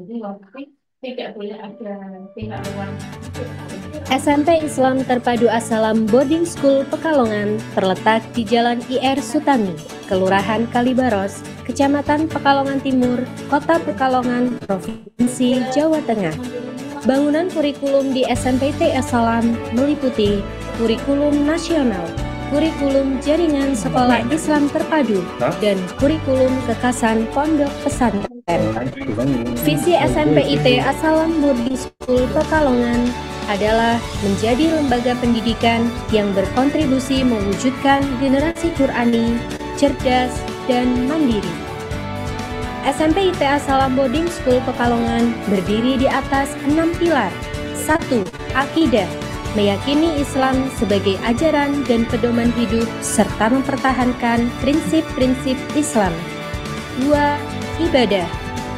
Jadi waktu tidak boleh ada pihak luar. SMP Islam Terpadu As-Salam Boarding School Pekalongan terletak di Jalan IR Sutami, Kelurahan Kalibaros, Kecamatan Pekalongan Timur, Kota Pekalongan, Provinsi Jawa Tengah. Bangunan kurikulum di SMP IT As-Salam meliputi kurikulum nasional, kurikulum jaringan sekolah Islam terpadu, dan kurikulum kekasan pondok pesantren. Visi SMP IT As-Salam Boarding School Pekalongan adalah menjadi lembaga pendidikan yang berkontribusi mewujudkan generasi Qurani, cerdas, dan mandiri. SMP IT As-Salam Boarding School Pekalongan berdiri di atas 6 pilar. 1. Akidah, meyakini Islam sebagai ajaran dan pedoman hidup serta mempertahankan prinsip-prinsip Islam. 2. Ibadah,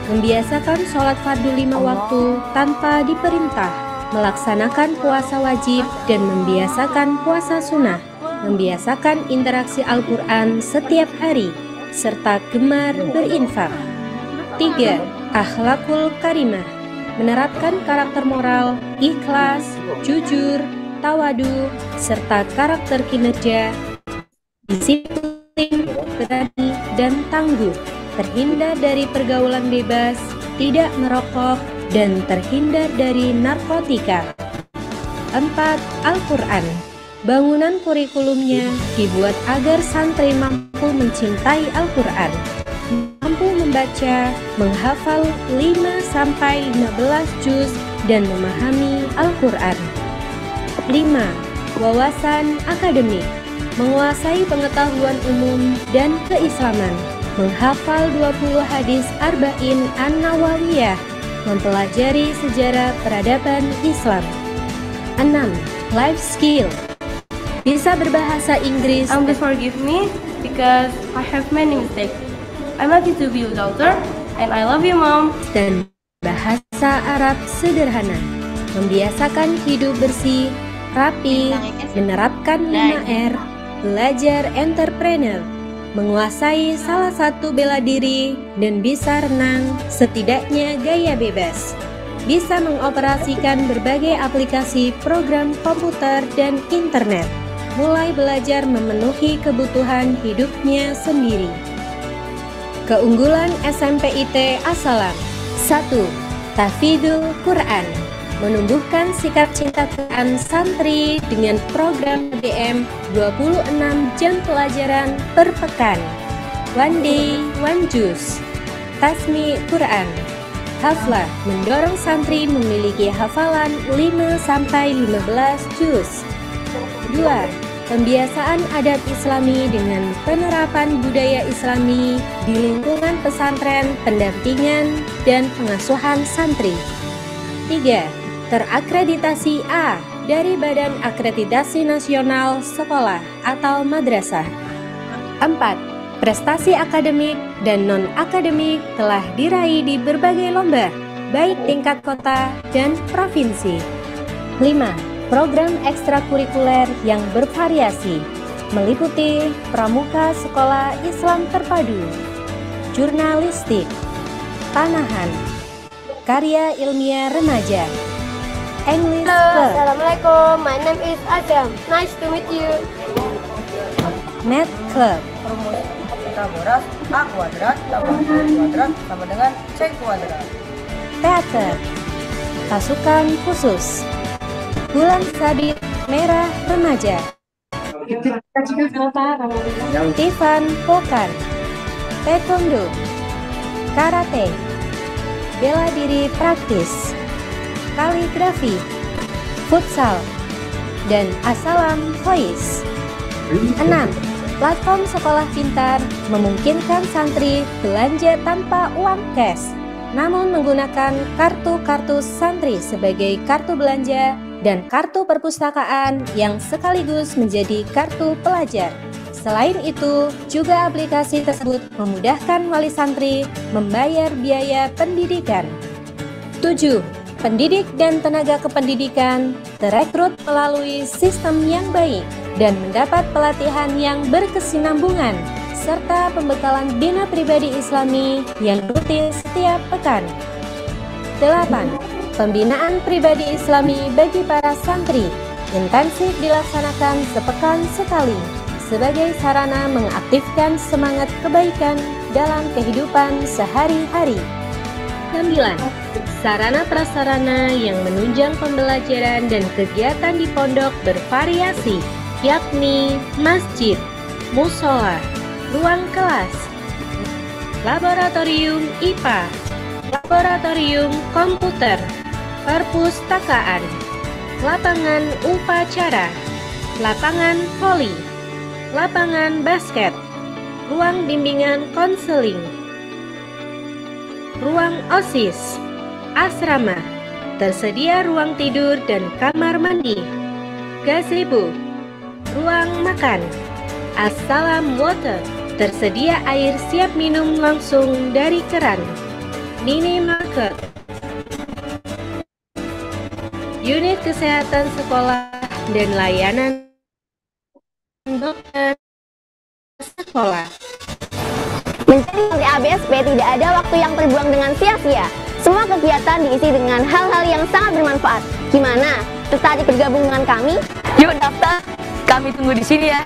membiasakan sholat fardu 5 waktu tanpa diperintah, melaksanakan puasa wajib dan membiasakan puasa sunnah, membiasakan interaksi Al-Quran setiap hari, serta gemar berinfak. 3. Akhlakul karimah, menerapkan karakter moral, ikhlas, jujur, tawadu, serta karakter kinerja, disiplin, berani, dan tangguh, terhindar dari pergaulan bebas, tidak merokok, dan terhindar dari narkotika. 4. Al-Quran, bangunan kurikulumnya dibuat agar santri mampu mencintai Al-Quran, mampu membaca, menghafal 5-15 juz, dan memahami Al-Quran. 5. Wawasan akademik, menguasai pengetahuan umum dan keislaman, menghafal 20 hadis Arba'in An-Nawawiyah, mempelajari sejarah peradaban Islam. 6. Life skill, bisa berbahasa Inggris. Please forgive me because I have many mistakes. I'm lucky to be your daughter and I love you, Mom. Dan bahasa Arab sederhana, membiasakan hidup bersih, rapi, menerapkan 5R, belajar entrepreneur, menguasai salah satu bela diri, dan bisa renang, setidaknya gaya bebas. Bisa mengoperasikan berbagai aplikasi program komputer dan internet, mulai belajar memenuhi kebutuhan hidupnya sendiri. Keunggulan SMP IT As-Salam. 1. Tahfidzul Quran, menumbuhkan sikap cinta Quran santri dengan program PDM 26 jam pelajaran per pekan. One day, one juz. Tasmi Quran, haflah, mendorong santri memiliki hafalan 5-15 juz. 2. Pembiasaan adat Islami dengan penerapan budaya Islami di lingkungan pesantren, pendampingan, dan pengasuhan santri. 3. Terakreditasi A dari Badan Akreditasi Nasional Sekolah atau Madrasah. 4. Prestasi akademik dan non-akademik telah diraih di berbagai lomba, baik tingkat kota dan provinsi. 5. Program ekstrakurikuler yang bervariasi, meliputi pramuka sekolah Islam terpadu, jurnalistik, panahan, karya ilmiah remaja, English Club, Assalamualaikum, my name is Adam. Nice to meet you. Math Club, Rumus Pitagoras, A kuadrat tambah B kuadrat sama dengan C kuadrat. teater, pasukan khusus, bulan sabit merah remaja, Tivan Pokan, taekwondo, karate, bela diri praktis, kaligrafi, futsal, dan As-Salam Voice. 6. Platform sekolah pintar memungkinkan santri belanja tanpa uang cash, namun menggunakan kartu-kartu santri sebagai kartu belanja dan kartu perpustakaan yang sekaligus menjadi kartu pelajar. Selain itu, juga aplikasi tersebut memudahkan wali santri membayar biaya pendidikan. 7. Pendidik dan tenaga kependidikan terekrut melalui sistem yang baik dan mendapat pelatihan yang berkesinambungan serta pembekalan bina pribadi Islami yang rutin setiap pekan. 8. Pembinaan pribadi Islami bagi para santri intensif dilaksanakan sepekan sekali sebagai sarana mengaktifkan semangat kebaikan dalam kehidupan sehari-hari. 9. Sarana prasarana yang menunjang pembelajaran dan kegiatan di pondok bervariasi, yakni masjid, musola, ruang kelas, laboratorium IPA, laboratorium komputer, perpustakaan, lapangan upacara, lapangan voli, lapangan basket, ruang bimbingan konseling, ruang OSIS, asrama, tersedia ruang tidur dan kamar mandi, gazebo, ruang makan, Assalam Water, tersedia air siap minum langsung dari keran, minimarket, unit kesehatan sekolah dan layanan dokter sekolah. Menjadi santri ABSP tidak ada waktu yang terbuang dengan sia-sia. Semua kegiatan diisi dengan hal-hal yang sangat bermanfaat. Gimana? Tertarik bergabung dengan kami? Yuk daftar, kami tunggu di sini ya.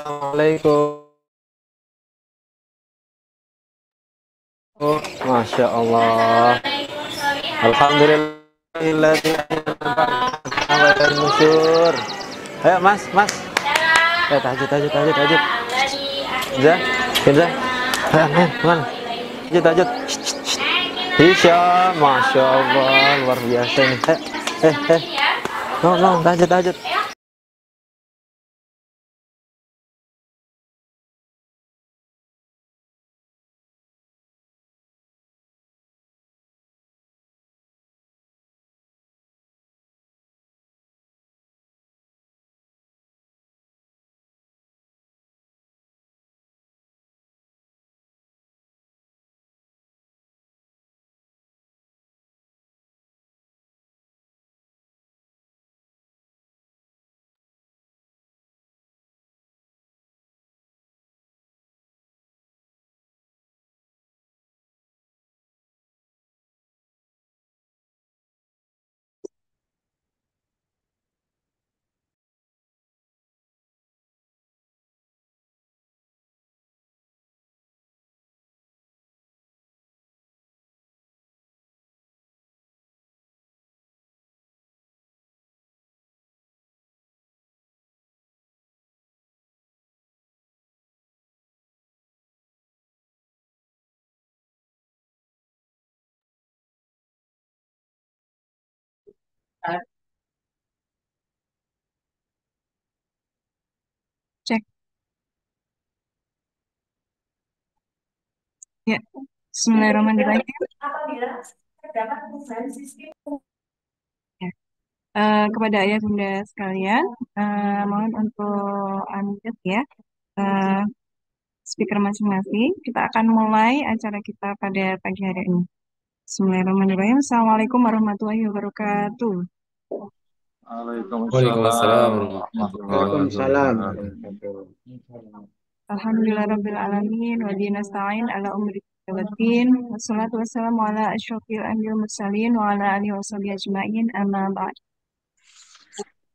Assalamualaikum. Masya Allah. Alhamdulillah. Ayo mas. Tahajud. Zah. Mana? Tahajud. Hisya, Masya Allah, luar biasa ini. Tahajud. Cek. Ya, Bismillahirrahmanirrahim. Kepada ayah bunda sekalian, mohon untuk unmute ya, eh, speaker masing-masing. Kita akan mulai acara kita pada pagi hari ini. Bismillahirrahmanirrahim. Assalamualaikum warahmatullahi wabarakatuh. Waalaikumsalam warahmatullahi wabarakatuh. Alhamdulillahirrabbilalamin wa dinasta'in ala umri waddin wassalatu wassalamu ala asyrafil anbiya'i mursalin wa ala alihi washabihi ajma'in amma ba'd.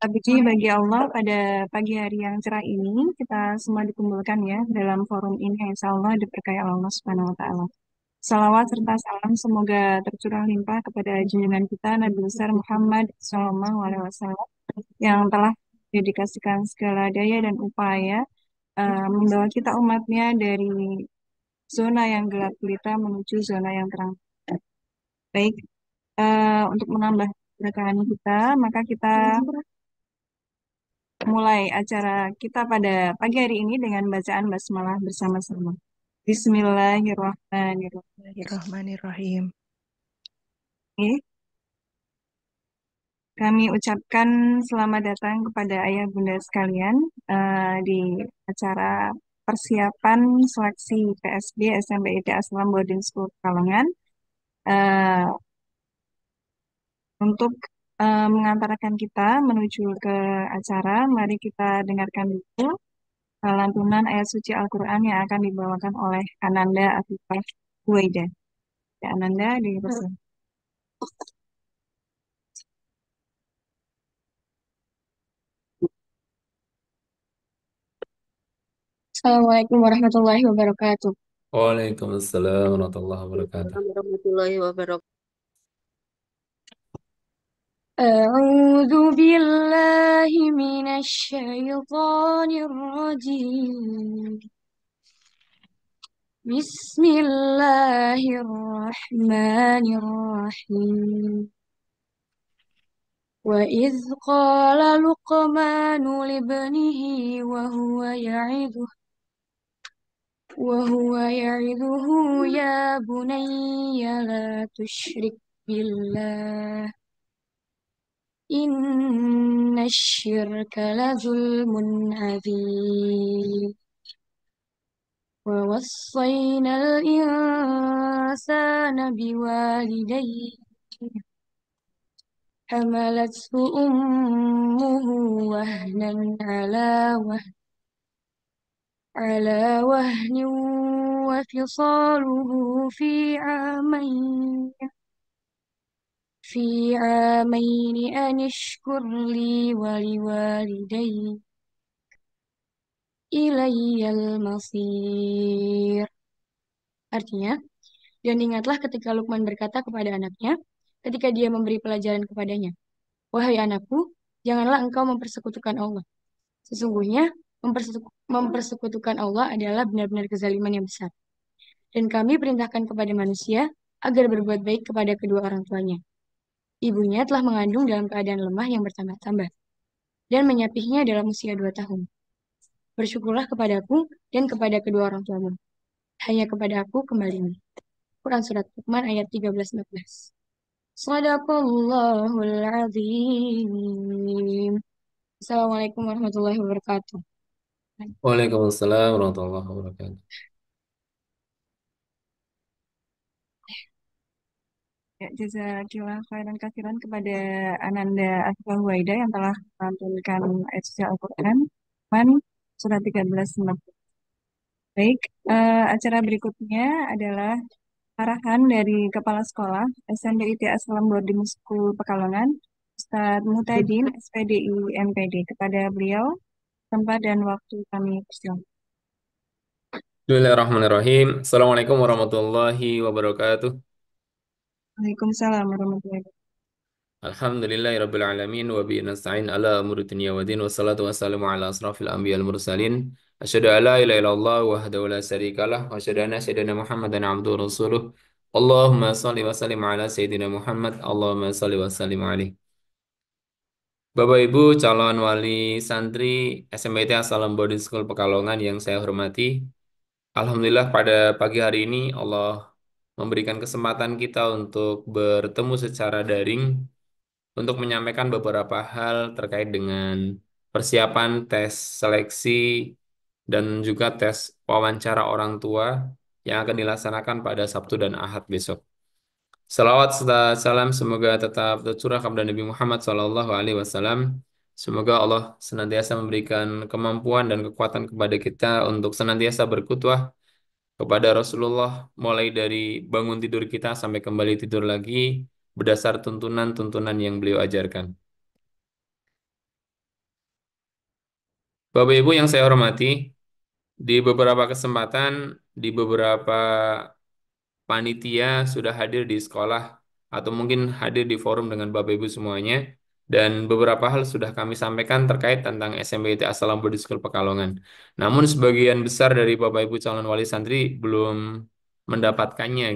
Puji bagi Allah, pada pagi hari yang cerah ini kita semua dikumpulkan ya dalam forum ini yang insya Allah diberkahi Allah Subhanahu wa taala. Salawat serta salam semoga tercurah limpah kepada junjungan kita Nabi besar Muhammad Sallallahu Alaihi Wasallam yang telah dedikasikan segala daya dan upaya membawa kita umatnya dari zona yang gelap gulita menuju zona yang terang. Baik, untuk menambah keberkahan kita, maka kita mulai acara kita pada pagi hari ini dengan bacaan basmalah bersama-sama. Bismillahirrahmanirrahim. Oke. Kami ucapkan selamat datang kepada ayah bunda sekalian di acara persiapan seleksi PSB SMP IT Aslam Boarding School Pekalongan untuk mengantarkan kita menuju ke acara. Mari kita dengarkan dulu lantunan ayat suci Al-Quran yang akan dibawakan oleh Ananda Afifah Huwaida. Ya, Ananda dipersilakan. Assalamualaikum warahmatullahi wabarakatuh. Waalaikumsalam warahmatullahi wabarakatuh. Warahmatullahi wabarakatuh. أعوذ بالله من الشيطان الرجيم بسم الله الرحمن الرحيم وإذ قال لقمان لابنه وهو يعظه يا بني لا تشرك بالله إن الشرك لظلم عظيم ووصينا الإنسان بوالديه حملته أمه وهنا على وهن وفصاله في عامين أن اشكر لي ولوالدي ilayyal masir. Artinya, dan ingatlah ketika Luqman berkata kepada anaknya, ketika dia memberi pelajaran kepadanya, wahai anakku, janganlah engkau mempersekutukan Allah. Sesungguhnya, mempersekutukan Allah adalah benar-benar kezaliman yang besar. Dan kami perintahkan kepada manusia agar berbuat baik kepada kedua orang tuanya. Ibunya telah mengandung dalam keadaan lemah yang bertambah-tambah, dan menyapihnya dalam usia 2 tahun. Bersyukurlah kepadaku dan kepada kedua orang tuamu. Hanya kepada aku kembalimu. Quran Surat Luqman ayat 13-14. Shadaqallahul azim. Assalamualaikum warahmatullahi wabarakatuh. Waalaikumsalam warahmatullahi wabarakatuh. Ya, jazakillah khairan katsiran kepada Ananda Afifah Huwaida yang telah melantunkan ayat suci Al-Quran surat 13-14. Baik, acara berikutnya adalah arahan dari Kepala Sekolah SMP IT Aslam Boarding School Pekalongan, Ustadz Muhtadin, SPDI MPD. Kepada beliau, tempat dan waktu kami persilakan. Bismillahirrahmanirrahim. Assalamualaikum warahmatullahi wabarakatuh. Waalaikumsalam warahmatullahi wabarakatuh. Alhamdulillahirabbil alamin wa bihi nasta'in ala umuri dunya waddin wassalatu wassalamu ala asrafil anbiya'il mursalin. Asyhadu an la ilaha illallah wahdahu la syarikalah wa asyhadu anna sayyidina Muhammadan abduhu wa rasuluh. Allahumma shalli wa sallim ala sayyidina Muhammad. Allahumma shalli wa sallim alaihi. Bapak Ibu calon wali santri SMIT Assalam Boarding School Pekalongan yang saya hormati, alhamdulillah pada pagi hari ini Allah memberikan kesempatan kita untuk bertemu secara daring untuk menyampaikan beberapa hal terkait dengan persiapan tes seleksi dan juga tes wawancara orang tua yang akan dilaksanakan pada Sabtu dan Ahad besok. Salawat serta salam semoga tetap tercurah kepada Nabi Muhammad SAW. Semoga Allah senantiasa memberikan kemampuan dan kekuatan kepada kita untuk senantiasa berkutuah kepada Rasulullah mulai dari bangun tidur kita sampai kembali tidur lagi berdasar tuntunan-tuntunan yang beliau ajarkan. Bapak Ibu yang saya hormati, di beberapa kesempatan, di beberapa panitia sudah hadir di sekolah atau mungkin hadir di forum dengan Bapak Ibu semuanya dan beberapa hal sudah kami sampaikan terkait tentang SMBT Assalam Boarding School Pekalongan. Namun sebagian besar dari Bapak Ibu calon wali santri belum mendapatkannya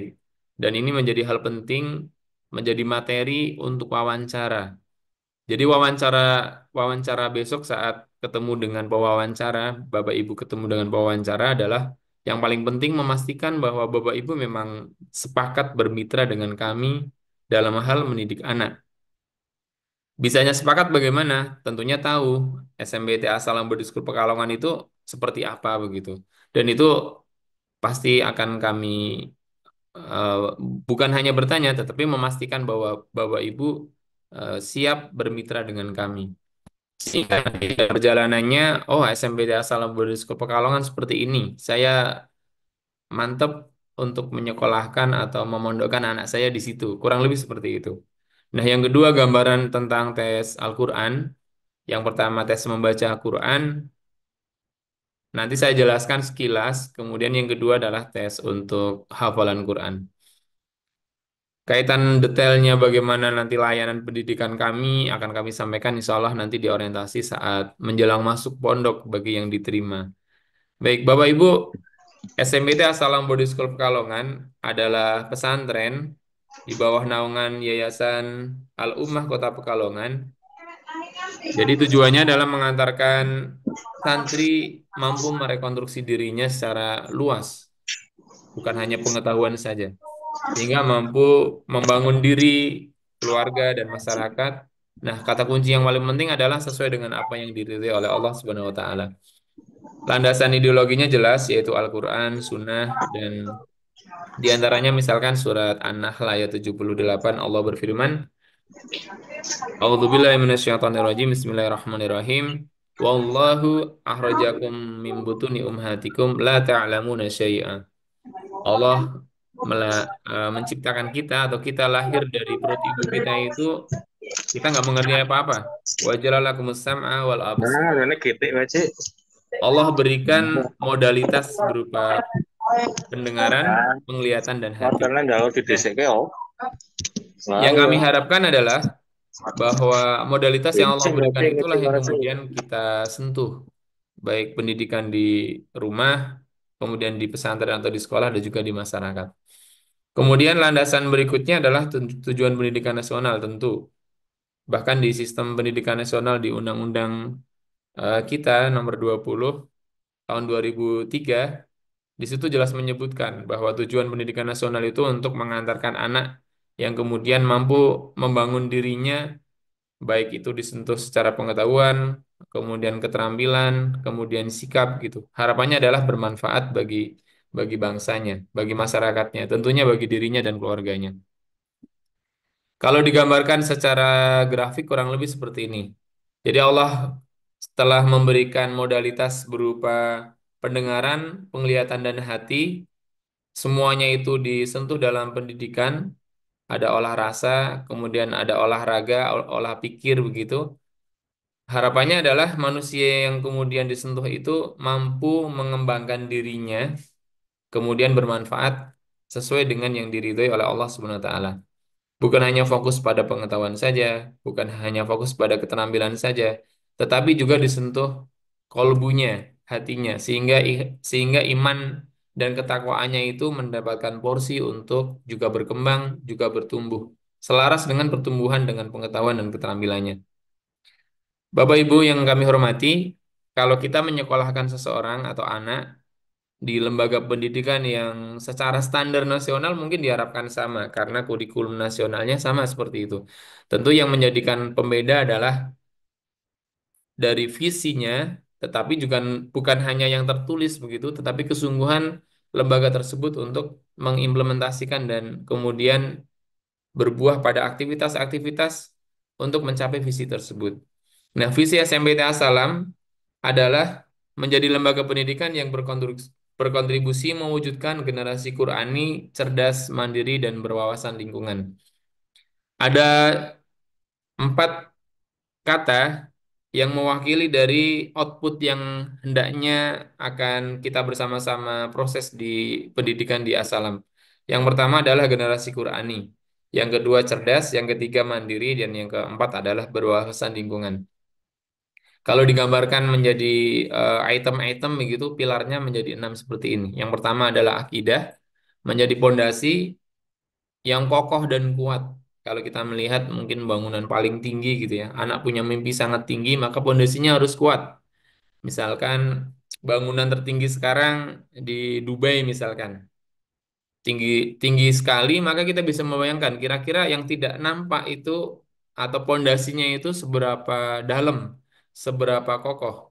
dan ini menjadi hal penting, menjadi materi untuk wawancara. Jadi wawancara besok saat ketemu dengan pewawancara, Bapak Ibu ketemu dengan pewawancara adalah yang paling penting memastikan bahwa Bapak Ibu memang sepakat bermitra dengan kami dalam hal mendidik anak. Bisanya sepakat bagaimana? Tentunya tahu SMBT Assalam Boarding School Pekalongan itu seperti apa begitu. Dan itu pasti akan kami eh, bukan hanya bertanya, tetapi memastikan bahwa Bapak Ibu siap bermitra dengan kami. Sehingga nanti perjalanannya, oh SMBT Assalam Boarding School Pekalongan seperti ini. Saya mantap untuk menyekolahkan atau memondokkan anak saya di situ. Kurang lebih seperti itu. Nah, yang kedua gambaran tentang tes Al-Quran. Yang pertama tes membaca Al-Quran. Nanti saya jelaskan sekilas. Kemudian yang kedua adalah tes untuk hafalan Quran. Kaitan detailnya bagaimana nanti layanan pendidikan kami akan kami sampaikan insya Allah nanti di orientasi saat menjelang masuk pondok bagi yang diterima. Baik, Bapak Ibu, SMBT Assalam Boarding School Pekalongan adalah pesantren di bawah naungan Yayasan Al-Ummah Kota Pekalongan. Jadi tujuannya adalah mengantarkan santri mampu merekonstruksi dirinya secara luas, bukan hanya pengetahuan saja, sehingga mampu membangun diri, keluarga, dan masyarakat. Nah, kata kunci yang paling penting adalah sesuai dengan apa yang diridhai oleh Allah Subhanahu wa Ta'ala. Landasan ideologinya jelas, yaitu Al-Quran, Sunnah, dan diantaranya misalkan surat An-Nahl ayat 78, Allah berfirman, A'udzubillahi minasyaitonirrajim, Bismillahirrahmanirrahim. Wallahu akhrajakum min butuni ummahatikum la ta'lamuna syai'a. Allah menciptakan kita atau kita lahir dari perut ibu kita itu kita nggak mengerti apa-apa. Wa jalalakumus sam'a wal absar. Allah berikan modalitas berupa pendengaran, penglihatan, dan hati. Yang kami harapkan adalah bahwa modalitas yang Allah berikan itulah yang kemudian kita sentuh, baik pendidikan di rumah, kemudian di pesantren atau di sekolah, dan juga di masyarakat. Kemudian landasan berikutnya adalah tujuan pendidikan nasional tentu. Bahkan di sistem pendidikan nasional di Undang-Undang kita nomor 20 tahun 2003, di situ jelas menyebutkan bahwa tujuan pendidikan nasional itu untuk mengantarkan anak yang kemudian mampu membangun dirinya, baik itu disentuh secara pengetahuan, kemudian keterampilan, kemudian sikap gitu. Harapannya adalah bermanfaat bagi bangsanya, bagi masyarakatnya, tentunya bagi dirinya dan keluarganya. Kalau digambarkan secara grafik kurang lebih seperti ini. Jadi Allah setelah memberikan modalitas berupa pendengaran, penglihatan, dan hati, semuanya itu disentuh dalam pendidikan. Ada olah rasa, kemudian ada olahraga, olah pikir begitu. Harapannya adalah manusia yang kemudian disentuh itu mampu mengembangkan dirinya, kemudian bermanfaat sesuai dengan yang diridhoi oleh Allah Subhanahu wa Ta'ala. Bukan hanya fokus pada pengetahuan saja, bukan hanya fokus pada keterampilan saja, tetapi juga disentuh kolbunya, hatinya, sehingga iman dan ketakwaannya itu mendapatkan porsi untuk juga berkembang, juga bertumbuh, selaras dengan pertumbuhan dengan pengetahuan dan keterampilannya. Bapak Ibu yang kami hormati, kalau kita menyekolahkan seseorang atau anak, di lembaga pendidikan yang secara standar nasional mungkin diharapkan sama karena kurikulum nasionalnya sama seperti itu. Tentu yang menjadikan pembeda adalah dari visinya, tetapi juga bukan hanya yang tertulis begitu, tetapi kesungguhan lembaga tersebut untuk mengimplementasikan dan kemudian berbuah pada aktivitas-aktivitas untuk mencapai visi tersebut. Nah, visi SMP TA Salam adalah menjadi lembaga pendidikan yang berkontribusi mewujudkan generasi Qurani cerdas, mandiri, dan berwawasan lingkungan. Ada 4 kata yang mewakili dari output yang hendaknya akan kita bersama-sama proses di pendidikan di Asalam. Yang pertama adalah generasi Qurani, yang kedua cerdas, yang ketiga mandiri, dan yang keempat adalah berwawasan lingkungan. Kalau digambarkan menjadi item-item begitu, pilarnya menjadi 6 seperti ini. Yang pertama adalah akidah, menjadi pondasi yang kokoh dan kuat. Kalau kita melihat mungkin bangunan paling tinggi gitu ya, anak punya mimpi sangat tinggi, maka pondasinya harus kuat. Misalkan bangunan tertinggi sekarang di Dubai misalkan, tinggi tinggi sekali, maka kita bisa membayangkan kira-kira yang tidak nampak itu atau pondasinya itu seberapa dalam, seberapa kokoh.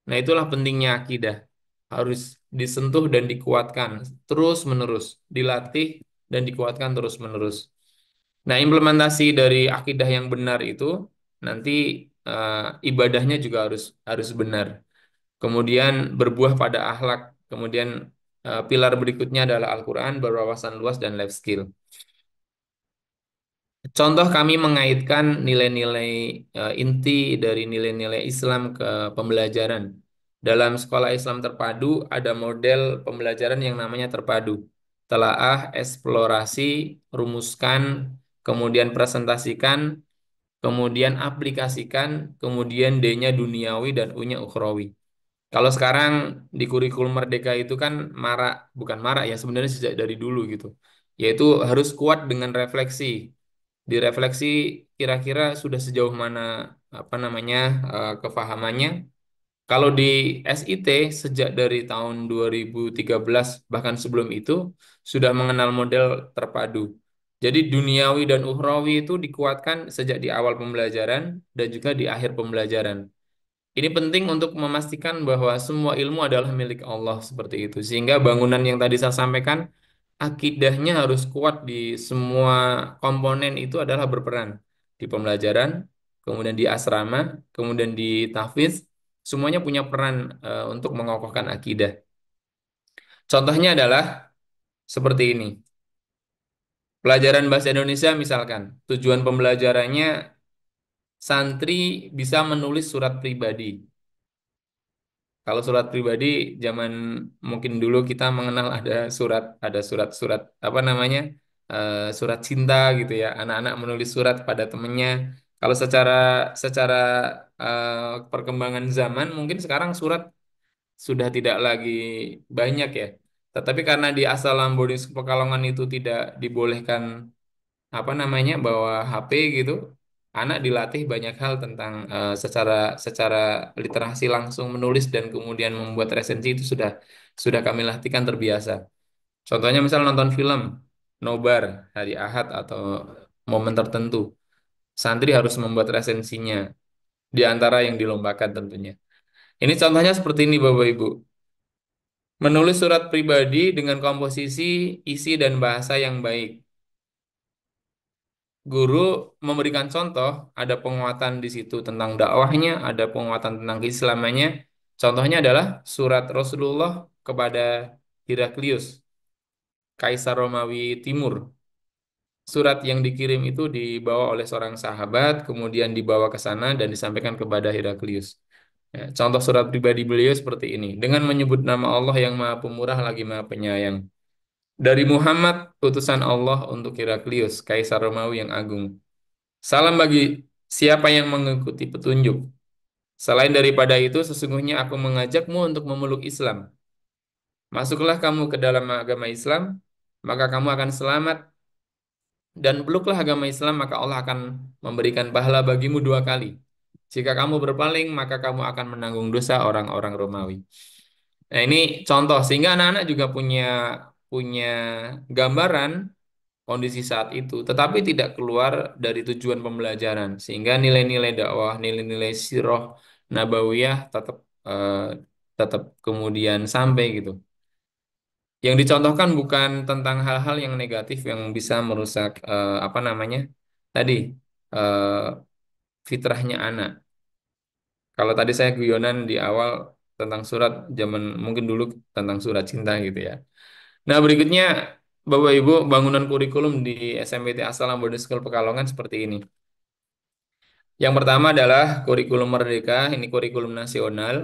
Nah, itulah pentingnya akidah. Harus disentuh dan dikuatkan terus-menerus, dilatih dan dikuatkan terus-menerus. Nah, implementasi dari akidah yang benar itu nanti ibadahnya juga harus benar. Kemudian berbuah pada akhlak. Kemudian pilar berikutnya adalah Al-Quran, berwawasan luas dan life skill. Contoh kami mengaitkan nilai-nilai inti dari nilai-nilai Islam ke pembelajaran. Dalam sekolah Islam terpadu ada model pembelajaran yang namanya terpadu. Telaah, eksplorasi, rumuskan, kemudian presentasikan, kemudian aplikasikan, kemudian D-nya duniawi dan U-nya ukhrawi. Kalau sekarang di kurikulum Merdeka itu kan marak, bukan marak ya sebenarnya sejak dari dulu gitu. Yaitu harus kuat dengan refleksi. Direfleksi kira-kira sudah sejauh mana apa namanya kefahamannya. Kalau di SIT sejak dari tahun 2013 bahkan sebelum itu sudah mengenal model terpadu. Jadi duniawi dan ukhrawi itu dikuatkan sejak di awal pembelajaran dan juga di akhir pembelajaran. Ini penting untuk memastikan bahwa semua ilmu adalah milik Allah seperti itu. Sehingga bangunan yang tadi saya sampaikan, akidahnya harus kuat di semua komponen itu adalah berperan. Di pembelajaran, kemudian di asrama, kemudian di tahfiz, semuanya punya peran untuk mengokohkan akidah. Contohnya adalah seperti ini. Pelajaran bahasa Indonesia misalkan, tujuan pembelajarannya santri bisa menulis surat pribadi. Kalau surat pribadi zaman mungkin dulu kita mengenal ada surat-surat apa namanya surat cinta gitu ya. Anak-anak menulis surat pada temennya. Kalau secara secara perkembangan zaman mungkin sekarang surat sudah tidak lagi banyak ya. Tetapi karena di Asalam Boarding School Pekalongan itu tidak dibolehkan apa namanya bawa HP gitu, anak dilatih banyak hal tentang secara secara literasi langsung menulis dan kemudian membuat resensi itu sudah kami latihkan terbiasa. Contohnya misal nonton film nobar hari Ahad atau momen tertentu, santri harus membuat resensinya di antara yang dilombakan tentunya. Ini contohnya seperti ini Bapak Ibu. Menulis surat pribadi dengan komposisi, isi dan bahasa yang baik. Guru memberikan contoh, ada penguatan di situ tentang dakwahnya, ada penguatan tentang keislamannya. Contohnya adalah surat Rasulullah kepada Heraklius, Kaisar Romawi Timur. Surat yang dikirim itu dibawa oleh seorang sahabat, kemudian dibawa ke sana dan disampaikan kepada Heraklius. Ya, contoh surat pribadi beliau seperti ini. Dengan menyebut nama Allah yang Maha Pemurah lagi Maha Penyayang. Dari Muhammad, utusan Allah untuk Heraklius, Kaisar Romawi yang agung. Salam bagi siapa yang mengikuti petunjuk. Selain daripada itu, sesungguhnya aku mengajakmu untuk memeluk Islam. Masuklah kamu ke dalam agama Islam, maka kamu akan selamat. Dan peluklah agama Islam, maka Allah akan memberikan pahala bagimu 2 kali. Jika kamu berpaling, maka kamu akan menanggung dosa orang-orang Romawi. Nah, ini contoh sehingga anak-anak juga punya punya gambaran kondisi saat itu, tetapi tidak keluar dari tujuan pembelajaran, sehingga nilai-nilai dakwah, nilai-nilai sirah nabawiyah eh, tetap kemudian sampai gitu. Yang dicontohkan bukan tentang hal-hal yang negatif yang bisa merusak apa namanya tadi eh, fitrahnya anak. Kalau tadi saya guyonan di awal tentang surat zaman mungkin dulu tentang surat cinta gitu ya. Nah, berikutnya Bapak Ibu, bangunan kurikulum di SMPT Asalam Boarding School Pekalongan seperti ini. Yang pertama adalah kurikulum Merdeka, ini kurikulum nasional.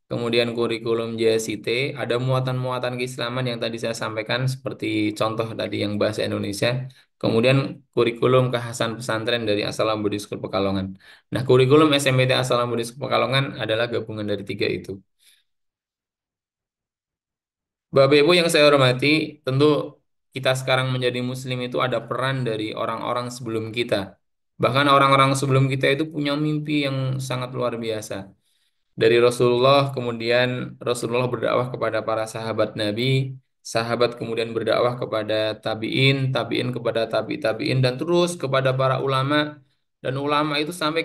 Kemudian kurikulum JSIT, ada muatan-muatan keislaman yang tadi saya sampaikan seperti contoh tadi yang bahasa Indonesia. Kemudian kurikulum kekhasan pesantren dari Asalam Boarding School Pekalongan. Nah, kurikulum SMPT Asalam Boarding School Pekalongan adalah gabungan dari tiga itu. Bapak Ibu yang saya hormati, tentu kita sekarang menjadi muslim itu ada peran dari orang-orang sebelum kita. Bahkan orang-orang sebelum kita itu punya mimpi yang sangat luar biasa. Dari Rasulullah, kemudian Rasulullah berdakwah kepada para sahabat Nabi, sahabat kemudian berdakwah kepada tabi'in, tabi'in kepada tabi'in, dan terus kepada para ulama. Dan ulama itu sampai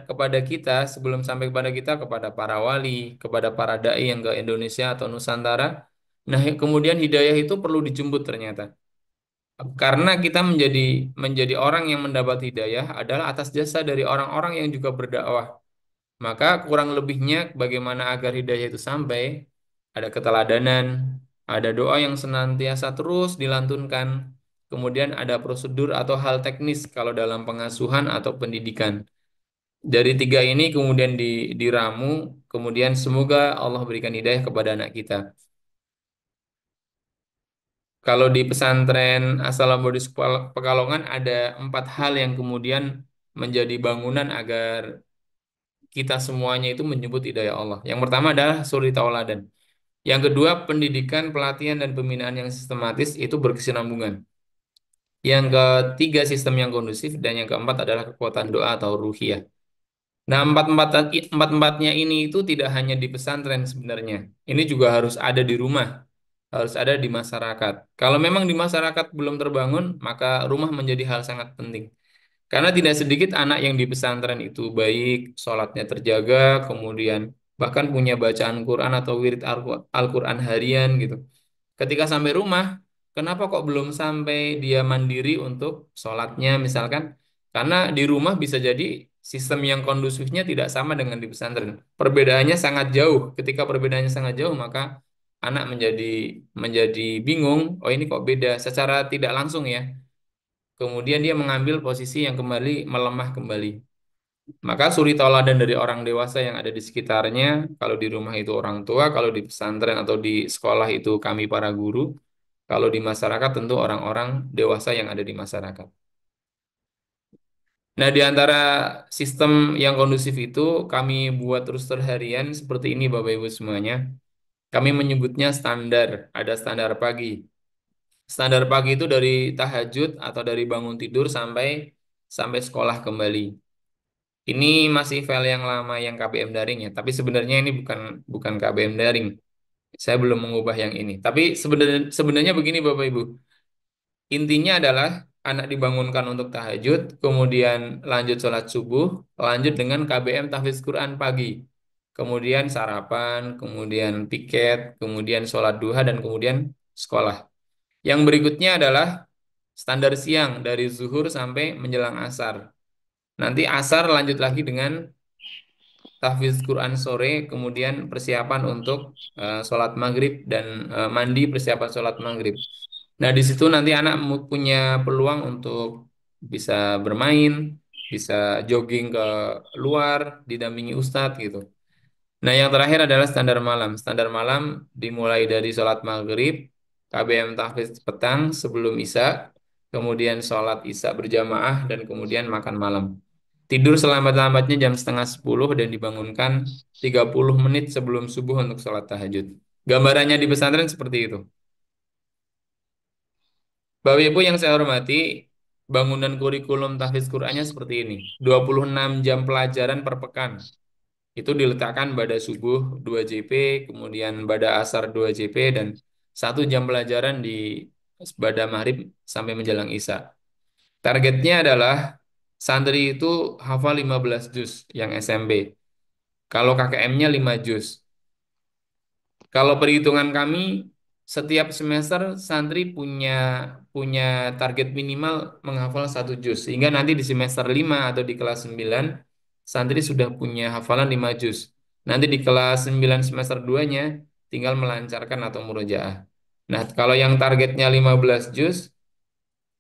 kepada kita, sebelum sampai kepada kita, kepada para wali, kepada para dai yang ke Indonesia atau Nusantara. Nah, kemudian hidayah itu perlu dijemput ternyata. Karena kita menjadi orang yang mendapat hidayah adalah atas jasa dari orang-orang yang juga berdakwah. Maka kurang lebihnya bagaimana agar hidayah itu sampai, ada keteladanan, ada doa yang senantiasa terus dilantunkan, kemudian ada prosedur atau hal teknis kalau dalam pengasuhan atau pendidikan. Dari tiga ini kemudian diramu, kemudian semoga Allah berikan hidayah kepada anak kita. Kalau di pesantren Assalamualaikum Pekalongan ada 4 hal yang kemudian menjadi bangunan agar kita semuanya itu menyebut hidayah Allah. Yang pertama adalah suri tauladan. Yang kedua, pendidikan, pelatihan, dan pembinaan yang sistematis itu berkesinambungan. Yang ketiga, sistem yang kondusif. Dan yang keempat adalah kekuatan doa atau ruhiyah. Nah, empat-empatnya ini itu tidak hanya di pesantren sebenarnya. Ini juga harus ada di rumah, harus ada di masyarakat. Kalau memang di masyarakat belum terbangun, maka rumah menjadi hal sangat penting. Karena tidak sedikit anak yang di pesantren itu baik, sholatnya terjaga, kemudian bahkan punya bacaan Quran atau wirid Al-Quran harian gitu. Ketika sampai rumah, kenapa kok belum sampai dia mandiri untuk sholatnya misalkan? Karena di rumah bisa jadi sistem yang kondusifnya tidak sama dengan di pesantren. Perbedaannya sangat jauh. Ketika perbedaannya sangat jauh, maka anak menjadi bingung. Oh, ini kok beda? Secara tidak langsung ya. Kemudian dia mengambil posisi yang kembali melemah kembali. Maka suri tauladan dari orang dewasa yang ada di sekitarnya, kalau di rumah itu orang tua, kalau di pesantren atau di sekolah itu kami para guru, kalau di masyarakat tentu orang-orang dewasa yang ada di masyarakat. Nah, di antara sistem yang kondusif itu kami buat terus harian seperti ini Bapak Ibu semuanya. Kami menyebutnya standar, ada standar pagi. Standar pagi itu dari tahajud atau dari bangun tidur sampai sampai sekolah kembali. Ini masih file yang lama yang KBM daring ya, tapi sebenarnya ini bukan KBM daring. Saya belum mengubah yang ini. Tapi sebenarnya begini Bapak Ibu. Intinya adalah anak dibangunkan untuk tahajud, kemudian lanjut sholat subuh, lanjut dengan KBM tahfiz Quran pagi. Kemudian sarapan, kemudian piket, kemudian sholat duha, dan kemudian sekolah. Yang berikutnya adalah standar siang dari zuhur sampai menjelang asar. Nanti asar lanjut lagi dengan tahfiz Quran sore, kemudian persiapan untuk sholat maghrib dan mandi persiapan sholat maghrib. Nah, di situ nanti anak punya peluang untuk bisa bermain, bisa jogging ke luar, didampingi ustadz gitu. Nah, yang terakhir adalah standar malam. Standar malam dimulai dari sholat maghrib, KBM tahfiz petang sebelum isya, kemudian sholat isya berjamaah, dan kemudian makan malam. Tidur selambat-lambatnya jam setengah 10 dan dibangunkan 30 menit sebelum subuh untuk sholat tahajud. Gambarannya di pesantren seperti itu. Bapak Ibu yang saya hormati, bangunan kurikulum tahfiz Qur'annya seperti ini. 26 jam pelajaran per pekan. Itu diletakkan pada subuh 2 JP, kemudian pada asar 2 JP, dan 1 jam pelajaran di pada maghrib sampai menjelang isya. Targetnya adalah santri itu hafal 15 juz yang SMP. Kalau KKM-nya 5 juz. Kalau perhitungan kami, setiap semester santri punya punya target minimal menghafal 1 juz. Sehingga nanti di semester 5 atau di kelas 9, santri sudah punya hafalan 5 juz. Nanti di kelas 9 semester 2-nya tinggal melancarkan atau murojaah. Nah, kalau yang targetnya 15 juz,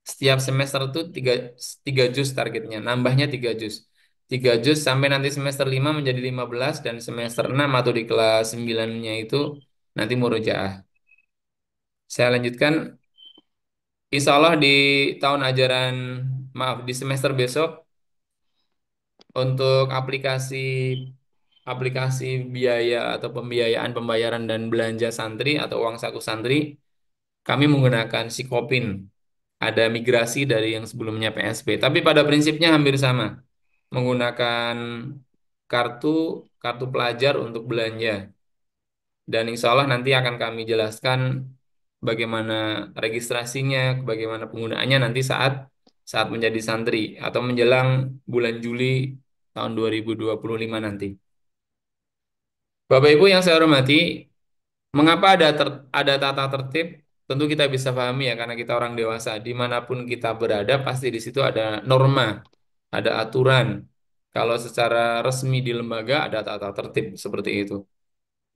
setiap semester itu 3 juz targetnya, nambahnya 3 juz. 3 juz sampai nanti semester 5 menjadi 15, dan semester 6 atau di kelas 9-nya itu nanti murojaah. Saya lanjutkan, insya Allah di tahun ajaran, maaf, di semester besok, untuk aplikasi biaya atau pembiayaan pembayaran dan belanja santri atau uang saku santri, kami menggunakan Sikopin. Ada migrasi dari yang sebelumnya PSP, tapi pada prinsipnya hampir sama, menggunakan kartu kartu pelajar untuk belanja. Dan insya Allah nanti akan kami jelaskan bagaimana registrasinya, bagaimana penggunaannya nanti saat saat menjadi santri atau menjelang bulan Juli tahun 2025 nanti. Bapak Ibu yang saya hormati, mengapa ada tata tertib? Tentu kita bisa pahami ya, karena kita orang dewasa. Dimanapun kita berada, pasti di situ ada norma, ada aturan. Kalau secara resmi di lembaga, ada tata tertib seperti itu.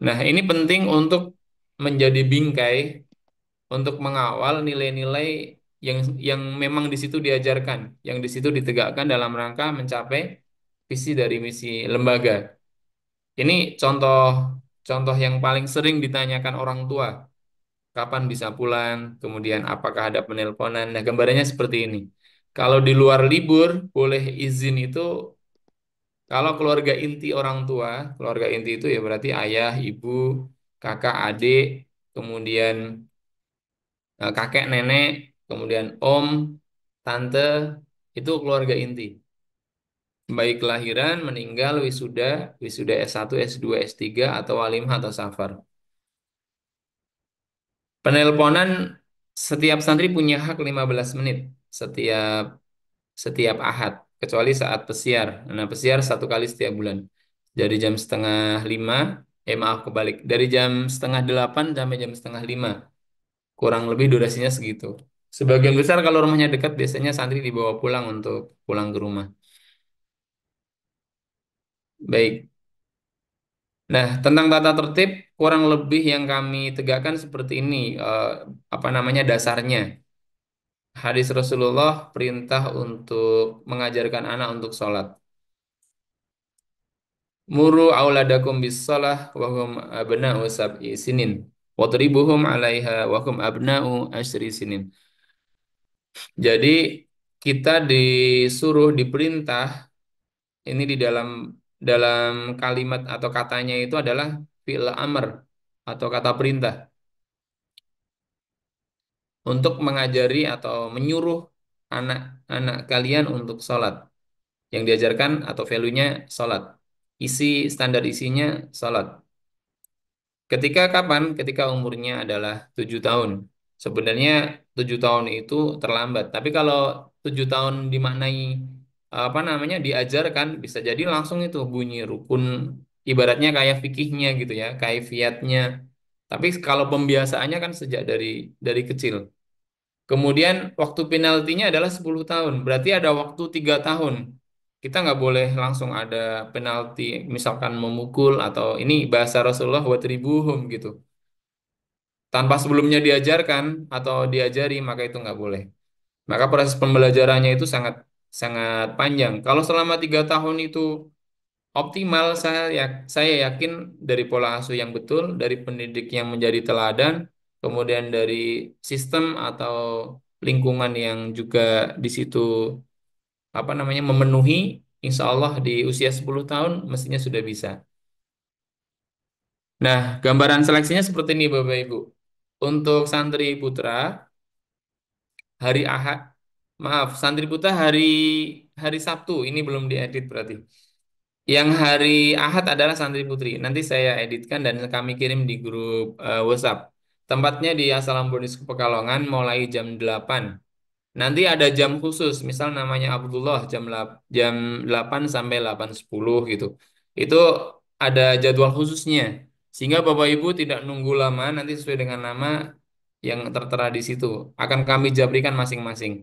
Nah, ini penting untuk menjadi bingkai untuk mengawal nilai-nilai yang memang di situ diajarkan, yang di situ ditegakkan dalam rangka mencapai visi dari misi lembaga. Ini contoh yang paling sering ditanyakan orang tua. Kapan bisa pulang? Kemudian apakah ada penelponan? Nah, gambarannya seperti ini. Kalau di luar libur, boleh izin itu kalau keluarga inti orang tua. Keluarga inti itu ya berarti ayah, ibu, kakak, adik, kemudian kakek, nenek, kemudian om, tante, itu keluarga inti. Baik kelahiran, meninggal, wisuda, wisuda S1, S2, S3, atau walimah atau safar. Penelponan, setiap santri punya hak 15 menit setiap setiap ahad, kecuali saat pesiar. Nah, pesiar 1 kali setiap bulan. Dari jam setengah 5, maaf kebalik, dari jam setengah 8 sampai jam setengah 5. Kurang lebih durasinya segitu. Sebagian besar kalau rumahnya dekat, biasanya santri dibawa pulang untuk pulang ke rumah. Baik. Nah, tentang tata tertib, kurang lebih yang kami tegakkan seperti ini, apa namanya dasarnya. Hadis Rasulullah perintah untuk mengajarkan anak untuk sholat. Muru auladakum bis shalah wa hum abna'u sab'i sinin. Wadribuhum 'alaiha wa hum abna'u asyri sinin. Jadi kita disuruh, diperintah, ini di dalam kalimat atau katanya itu adalah fi'il amr atau kata perintah, untuk mengajari atau menyuruh anak-anak kalian untuk sholat. Yang diajarkan atau value-nya sholat. Standar isinya sholat. Ketika kapan? Ketika umurnya adalah 7 tahun. Sebenarnya 7 tahun itu terlambat. Tapi kalau 7 tahun dimaknai apa namanya diajarkan, bisa jadi langsung itu bunyi rukun, ibaratnya kayak fikihnya gitu ya, kaifiatnya. Tapi kalau pembiasaannya kan sejak dari kecil. Kemudian waktu penaltinya adalah 10 tahun. Berarti ada waktu 3 tahun. Kita nggak boleh langsung ada penalti, misalkan memukul atau ini bahasa Rasulullah watribuhum gitu. Tanpa sebelumnya diajarkan atau diajari, maka itu nggak boleh. Maka proses pembelajarannya itu sangat sangat panjang. Kalau selama 3 tahun itu optimal, saya yakin dari pola asuh yang betul, dari pendidik yang menjadi teladan, kemudian dari sistem atau lingkungan yang juga di situ apa namanya memenuhi, insya Allah di usia 10 tahun mestinya sudah bisa. Nah, gambaran seleksinya seperti ini Bapak Ibu. Untuk santri putra hari Ahad, maaf, santri putra hari Sabtu, ini belum diedit berarti. Yang hari Ahad adalah santri putri. Nanti saya editkan dan kami kirim di grup WhatsApp. Tempatnya di Asalam Boarding School Pekalongan mulai jam 8. Nanti ada jam khusus, misal namanya Abdullah jam 8 sampai 8:10 gitu. Itu ada jadwal khususnya. Sehingga Bapak Ibu tidak nunggu lama, nanti sesuai dengan nama yang tertera di situ. Akan kami jabrikan masing-masing.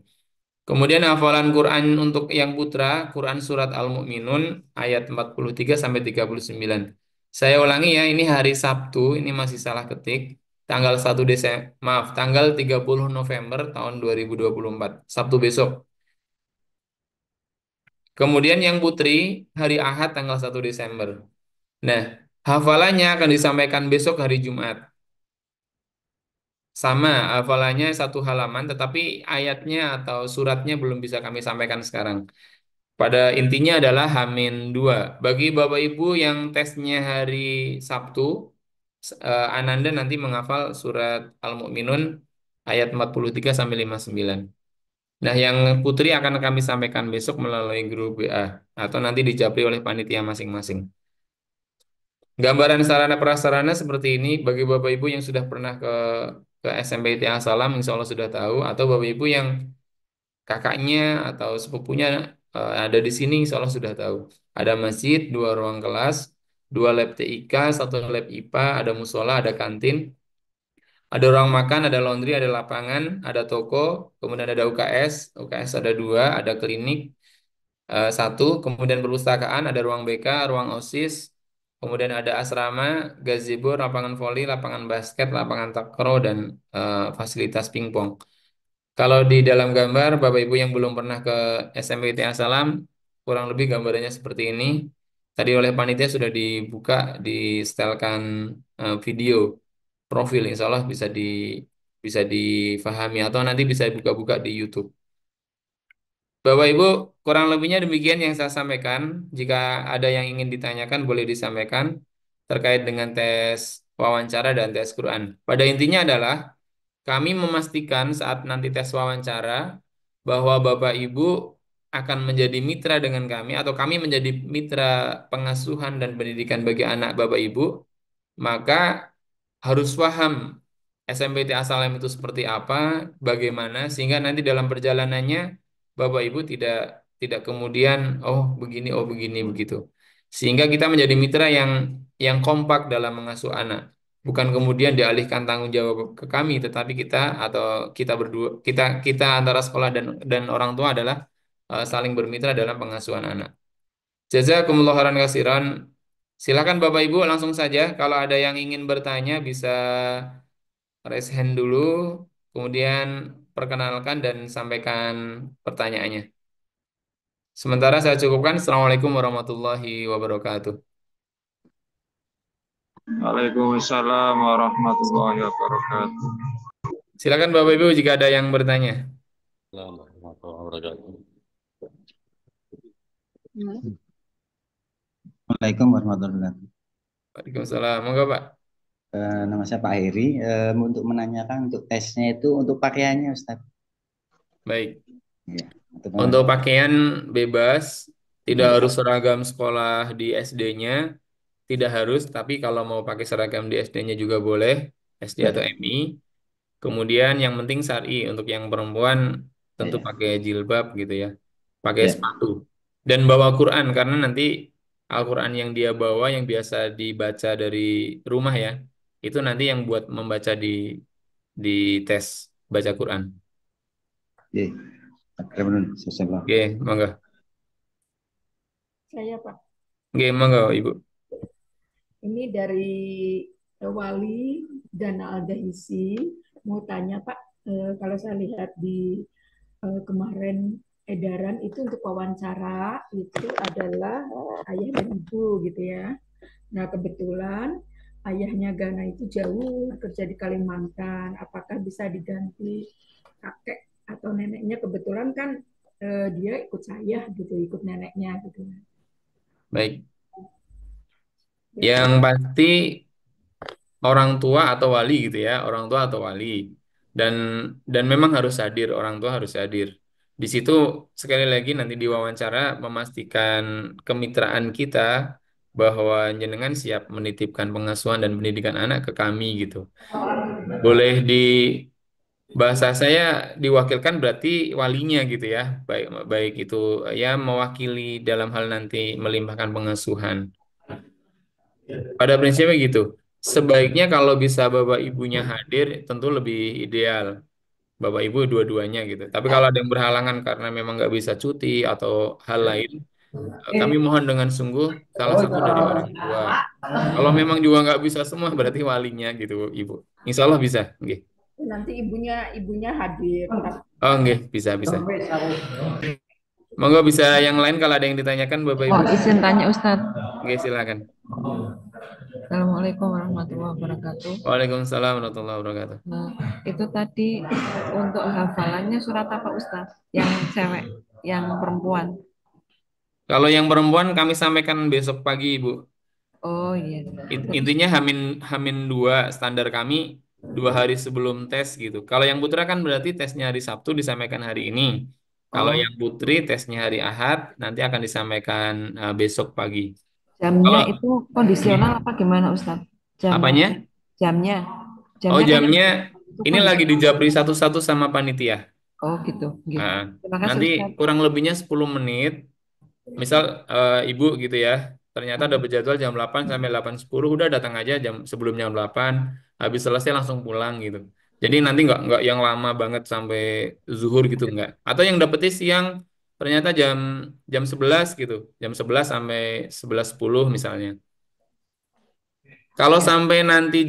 Kemudian hafalan Quran untuk yang putra, Quran surat Al-Mu'minun ayat 43 sampai 39. Saya ulangi ya, ini hari Sabtu, ini masih salah ketik. Tanggal 1 Desember, maaf, tanggal 30 November tahun 2024, Sabtu besok. Kemudian yang putri, hari Ahad tanggal 1 Desember. Nah, hafalannya akan disampaikan besok hari Jumat. Sama, hafalannya satu halaman, tetapi ayatnya atau suratnya belum bisa kami sampaikan sekarang. Pada intinya adalah Hamin 2. Bagi Bapak Ibu yang tesnya hari Sabtu, Ananda nanti menghafal surat Al-Mu'minun ayat 43 sampai 59. Nah, yang putri akan kami sampaikan besok melalui grup WA atau nanti dijapri oleh panitia masing-masing. Gambaran sarana prasarana seperti ini bagi Bapak Ibu yang sudah pernah ke SMP TA Salam, insya Allah sudah tahu, atau Bapak Ibu yang kakaknya atau sepupunya ada di sini, insya Allah sudah tahu. Ada masjid, 2 ruang kelas, 2 lab TIK, 1 lab IPA, ada musola, ada kantin, ada ruang makan, ada laundry, ada lapangan, ada toko, kemudian ada UKS ada 2, ada klinik 1, kemudian perpustakaan, ada ruang BK, ruang OSIS, kemudian ada asrama, gazebo, lapangan voli, lapangan basket, lapangan takraw, dan fasilitas pingpong. Kalau di dalam gambar, Bapak Ibu yang belum pernah ke SMP TA Salam, kurang lebih gambarannya seperti ini. Tadi oleh panitia sudah dibuka, di-setelkan video profil, insya Allah bisa difahami atau nanti bisa buka-buka di YouTube. Bapak Ibu, kurang lebihnya demikian yang saya sampaikan. Jika ada yang ingin ditanyakan, boleh disampaikan terkait dengan tes wawancara dan tes Quran. Pada intinya adalah kami memastikan saat nanti tes wawancara bahwa Bapak Ibu akan menjadi mitra dengan kami atau kami menjadi mitra pengasuhan dan pendidikan bagi anak Bapak Ibu, maka harus paham SMPT Asalam itu seperti apa, bagaimana, sehingga nanti dalam perjalanannya Bapak Ibu tidak tidak kemudian oh begini begitu. Sehingga kita menjadi mitra yang kompak dalam mengasuh anak. Bukan kemudian dialihkan tanggung jawab ke kami, tetapi kita atau kita berdua kita antara sekolah dan orang tua adalah saling bermitra dalam pengasuhan anak. Jazakumullah khairan katsiran. Silakan Bapak Ibu langsung saja kalau ada yang ingin bertanya bisa raise hand dulu, kemudian perkenalkan dan sampaikan pertanyaannya. Sementara saya cukupkan. Assalamualaikum warahmatullahi wabarakatuh. Waalaikumsalam warahmatullahi wabarakatuh. Silakan Bapak Ibu jika ada yang bertanya. Assalamualaikum warahmatullahi wabarakatuh. Waalaikumsalam. Monggo Pak. Nama saya Pak Heri. Untuk menanyakan untuk tesnya itu untuk pakaiannya Ustaz. Baik. Ya, untuk pakaian bebas, tidak harus seragam sekolah di SD-nya, tidak harus, tapi kalau mau pakai seragam di SD-nya juga boleh, SD atau MI. Kemudian yang penting syar'i, untuk yang perempuan tentu pakai jilbab gitu ya, pakai sepatu. Dan bawa Quran, karena nanti Al-Quran yang dia bawa, yang biasa dibaca dari rumah ya, itu nanti yang buat membaca di tes baca Quran. Oke, monggo. Saya Pak. Oke, monggo Ibu. Ini dari Wali Dana Al-Dahisi. Mau tanya Pak, kalau saya lihat di kemarin edaran itu untuk wawancara itu adalah ayah dan ibu gitu ya. Nah kebetulan ayahnya Gana itu jauh kerja di Kalimantan. Apakah bisa diganti kakek atau neneknya? Kebetulan kan dia ikut saya gitu, ikut neneknya gitu. Baik. Yang pasti orang tua atau wali gitu ya, orang tua atau wali. Dan memang harus hadir, orang tua harus hadir. Di situ sekali lagi nanti diwawancara memastikan kemitraan kita bahwa jenengan siap menitipkan pengasuhan dan pendidikan anak ke kami gitu. Boleh di bahasa saya diwakilkan berarti walinya gitu ya. Baik baik itu ya mewakili dalam hal nanti melimpahkan pengasuhan. Pada prinsipnya gitu. Sebaiknya kalau bisa bapak ibunya hadir tentu lebih ideal. Bapak ibu dua-duanya gitu. Tapi kalau ada yang berhalangan karena memang nggak bisa cuti atau hal lain, kami mohon dengan sungguh salah satu dari orang tua. Kalau memang juga nggak bisa semua berarti walinya gitu, ibu. Insya Allah bisa, nggih. Nanti ibunya hadir. Oh, nggih, bisa bisa. Monggo bisa yang lain kalau ada yang ditanyakan Bapak Ibu. Oh, izin tanya Ustadz. Nggih, silakan. Assalamualaikum warahmatullahi wabarakatuh. Waalaikumsalam warahmatullahi wabarakatuh. Nah, itu tadi untuk hafalannya surat apa Ustadz? Yang cewek, yang perempuan. Kalau yang perempuan kami sampaikan besok pagi, Ibu. Oh iya. Intinya Hamin 2 standar kami 2 hari sebelum tes gitu. Kalau yang putra kan berarti tesnya hari Sabtu disampaikan hari ini. Kalau yang putri tesnya hari Ahad nanti akan disampaikan besok pagi. Jamnya itu kondisional apa gimana Ustadz? Apanya? Jamnya. Oh, jamnya ini lagi dijapri satu-satu sama panitia. Oh gitu. Nah, Terima kasih, nanti Ustadz. kurang lebihnya 10 menit. Misal ibu gitu ya, ternyata udah berjadwal jam 8 sampai 8:10, udah datang aja sebelum jam 8, habis selesai langsung pulang gitu. Jadi nanti nggak yang lama banget sampai zuhur gitu nggak. Atau yang dapetnya siang ternyata jam jam 11 gitu, jam 11 sampai 11:10 misalnya. Kalau sampai nanti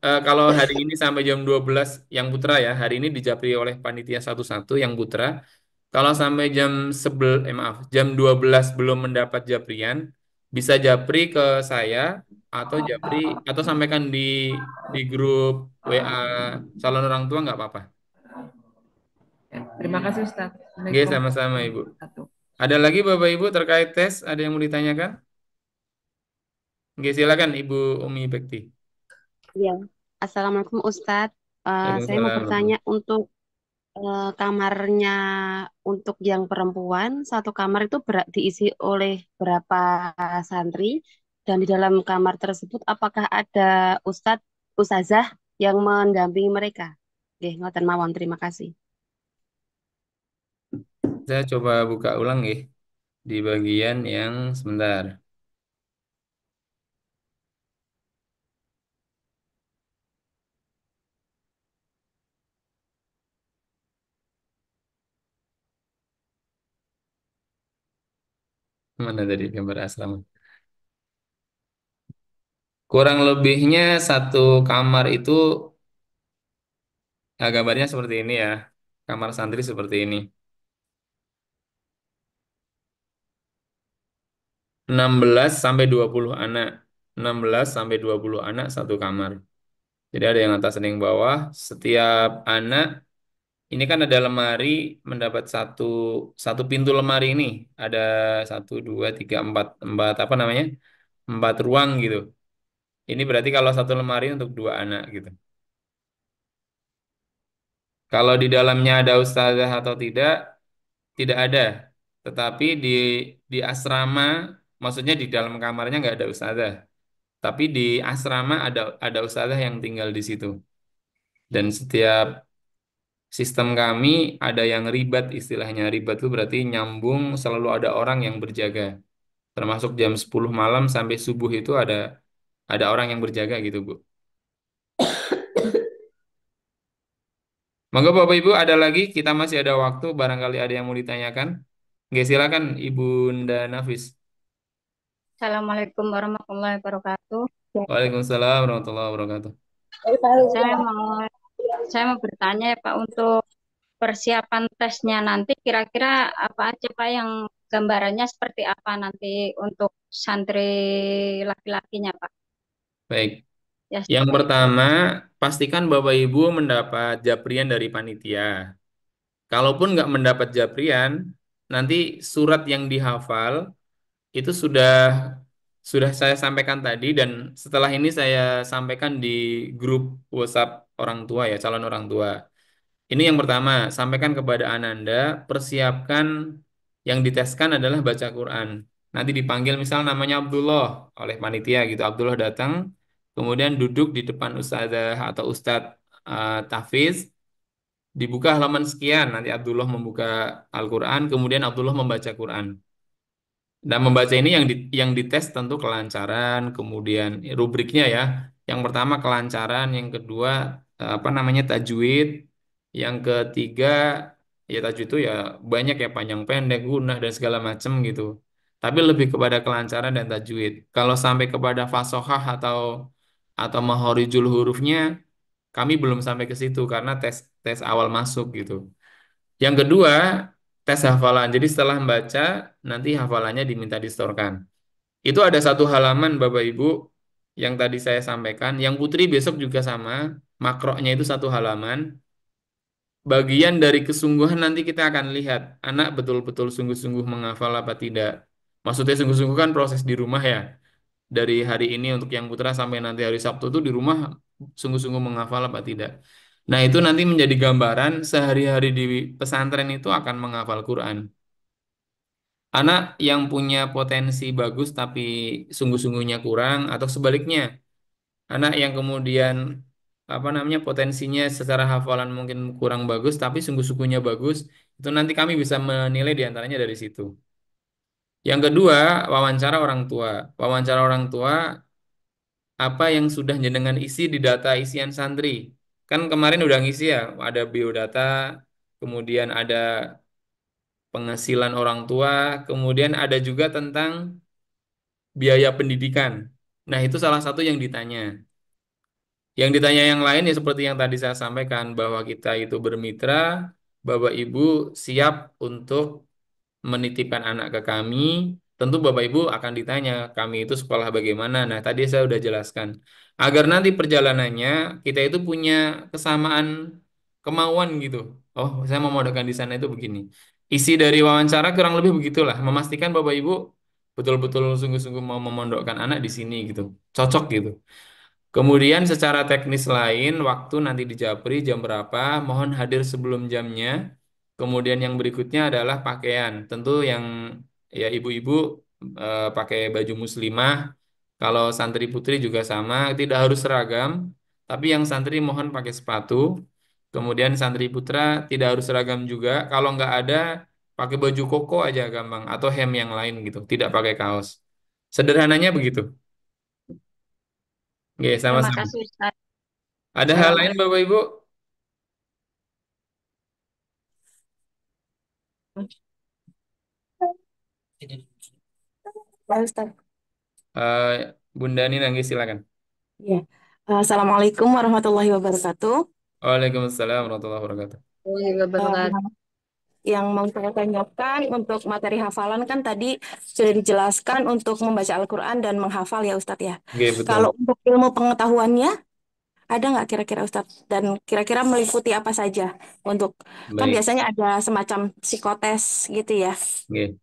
kalau hari ini sampai jam 12 yang putra ya, hari ini dijapri oleh panitia satu-satu yang putra. Kalau sampai jam 12 belum mendapat japrian, bisa japri ke saya atau sampaikan di grup WA calon orang tua nggak apa-apa. Terima kasih Ustadz. Oke, sama-sama Ibu. Ada lagi Bapak Ibu terkait tes? Ada yang mau ditanyakan? Oke, silakan Ibu Umi Bekti. Ya, Assalamualaikum Ustadz. Saya mau bertanya untuk kamarnya untuk yang perempuan, satu kamar itu diisi oleh berapa santri, dan di dalam kamar tersebut apakah ada ustadz, ustazah yang mendampingi mereka? Oke, ngoten mawon, terima kasih. Saya coba buka ulang ya di bagian yang sebentar. Mana tadi gambar asrama? Kurang lebihnya satu kamar itu gambarnya seperti ini ya. Kamar santri seperti ini. 16 sampai 20 anak. 16 sampai 20 anak satu kamar. Jadi ada yang atas, ada yang bawah. Setiap anak ini kan ada lemari, mendapat satu pintu lemari ini. Ada 1, 2, 3, 4 apa namanya? 4 ruang gitu. Ini berarti kalau satu lemari untuk 2 anak gitu. Kalau di dalamnya ada ustazah atau tidak, tidak ada. Tetapi di asrama, maksudnya di dalam kamarnya nggak ada ustazah. Tapi di asrama ada ustazah yang tinggal di situ. Dan setiap sistem kami ada yang ribat, istilahnya ribat itu berarti nyambung, selalu ada orang yang berjaga. Termasuk jam 10 malam sampai subuh itu ada orang yang berjaga gitu, Bu. Monggo Bapak Ibu ada lagi, kita masih ada waktu, barangkali ada yang mau ditanyakan. Oke, silakan Ibunda Nafis. Assalamualaikum warahmatullahi wabarakatuh. Waalaikumsalam warahmatullahi wabarakatuh. Saya mau bertanya ya Pak, untuk persiapan tesnya nanti kira-kira apa aja Pak, yang gambarannya seperti apa nanti untuk santri laki-lakinya Pak? Baik. Ya, Yang pertama, pastikan Bapak Ibu mendapat japrian dari panitia. Kalaupun nggak mendapat japrian, nanti surat yang dihafal itu sudah saya sampaikan tadi, dan setelah ini saya sampaikan di grup WhatsApp orang tua ya, calon orang tua. Ini yang pertama, sampaikan kepada Ananda, persiapkan yang diteskan adalah baca Quran. Nanti dipanggil misal namanya Abdullah oleh panitia gitu. Abdullah datang, kemudian duduk di depan ustazah atau ustadz tahfiz, dibuka halaman sekian, nanti Abdullah membuka Al-Quran, kemudian Abdullah membaca Quran. Dan membaca ini yang dites tentu kelancaran, kemudian rubriknya ya. Yang pertama kelancaran, yang kedua apa namanya tajwid, yang ketiga ya tajwid itu ya banyak ya panjang pendek, gunah dan segala macam gitu. Tapi lebih kepada kelancaran dan tajwid. Kalau sampai kepada fasohah atau mahorijul hurufnya, kami belum sampai ke situ karena tes tes awal masuk gitu. Yang kedua, tes hafalan. Jadi setelah membaca, nanti hafalannya diminta distorkan. Itu ada satu halaman Bapak Ibu yang tadi saya sampaikan. Yang Putri besok juga sama. Makroknya itu satu halaman. Bagian dari kesungguhan nanti kita akan lihat anak betul-betul sungguh-sungguh menghafal apa tidak. Maksudnya sungguh-sungguh kan proses di rumah ya. Dari hari ini untuk yang putra sampai nanti hari Sabtu itu di rumah sungguh-sungguh menghafal apa tidak. Nah, itu nanti menjadi gambaran sehari-hari di pesantren itu akan menghafal Quran. Anak yang punya potensi bagus tapi sungguh-sungguhnya kurang atau sebaliknya, anak yang kemudian apa namanya potensinya secara hafalan mungkin kurang bagus tapi sungguh-sungguhnya bagus, itu nanti kami bisa menilai diantaranya dari situ. Yang kedua, wawancara orang tua. Wawancara orang tua apa yang sudah jenengan isi di data isian santri. Kan kemarin udah ngisi ya, ada biodata, kemudian ada penghasilan orang tua, kemudian ada juga tentang biaya pendidikan. Nah, itu salah satu yang ditanya. Yang ditanya yang lain ya seperti yang tadi saya sampaikan bahwa kita itu bermitra, Bapak Ibu siap untuk menitipkan anak ke kami, tentu Bapak Ibu akan ditanya, kami itu sekolah bagaimana. Nah, tadi saya sudah jelaskan. Agar nanti perjalanannya kita itu punya kesamaan kemauan gitu. Oh, saya memodalkan di sana itu begini. Isi dari wawancara kurang lebih begitulah, memastikan Bapak Ibu betul-betul sungguh-sungguh mau memondokkan anak di sini gitu. Cocok gitu. Kemudian secara teknis lain, waktu nanti di Japri jam berapa, mohon hadir sebelum jamnya. Kemudian yang berikutnya adalah pakaian. Tentu yang ya ibu-ibu pakai baju muslimah. Kalau santri putri juga sama, tidak harus seragam. Tapi yang santri mohon pakai sepatu. Kemudian santri putra tidak harus seragam juga. Kalau nggak ada, pakai baju koko aja gampang. Atau hem yang lain gitu. Tidak pakai kaos. Sederhananya begitu. Oke, Terima sama-sama. kasih Ustaz. Ada hal lain Bapak Ibu? Pak Ustaz. Bunda Nina, Nangis silakan. Ya. Assalamualaikum warahmatullahi wabarakatuh. Waalaikumsalam warahmatullahi wabarakatuh. Yang mau saya tanyakan untuk materi hafalan kan tadi sudah dijelaskan untuk membaca Al-Quran dan menghafal ya Ustadz ya. Oke, betul. Kalau untuk ilmu pengetahuannya, ada nggak kira-kira Ustadz? Dan kira-kira meliputi apa saja? Untuk kan Baik. biasanya ada semacam psikotes gitu ya, Oke.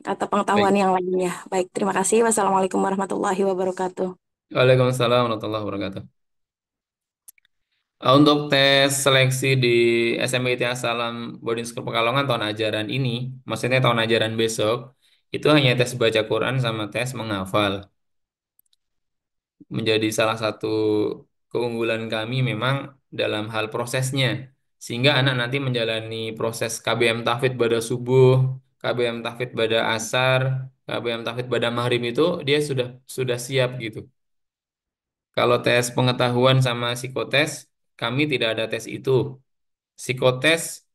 atau pengetahuan Baik. yang lainnya. Baik, terima kasih. Wassalamualaikum warahmatullahi wabarakatuh. Waalaikumsalam warahmatullahi wabarakatuh. Untuk tes seleksi di SMP ITIA Salam Boarding School Pekalongan tahun ajaran ini, maksudnya tahun ajaran besok, itu hanya tes baca Quran sama tes menghafal. Menjadi salah satu keunggulan kami memang dalam hal prosesnya. Sehingga anak nanti menjalani proses KBM Tahfidz pada subuh, KBM Tahfidz pada asar, KBM Tahfidz pada maghrib itu dia sudah siap gitu. Kalau tes pengetahuan sama psikotes, kami tidak ada tes itu. Psikotes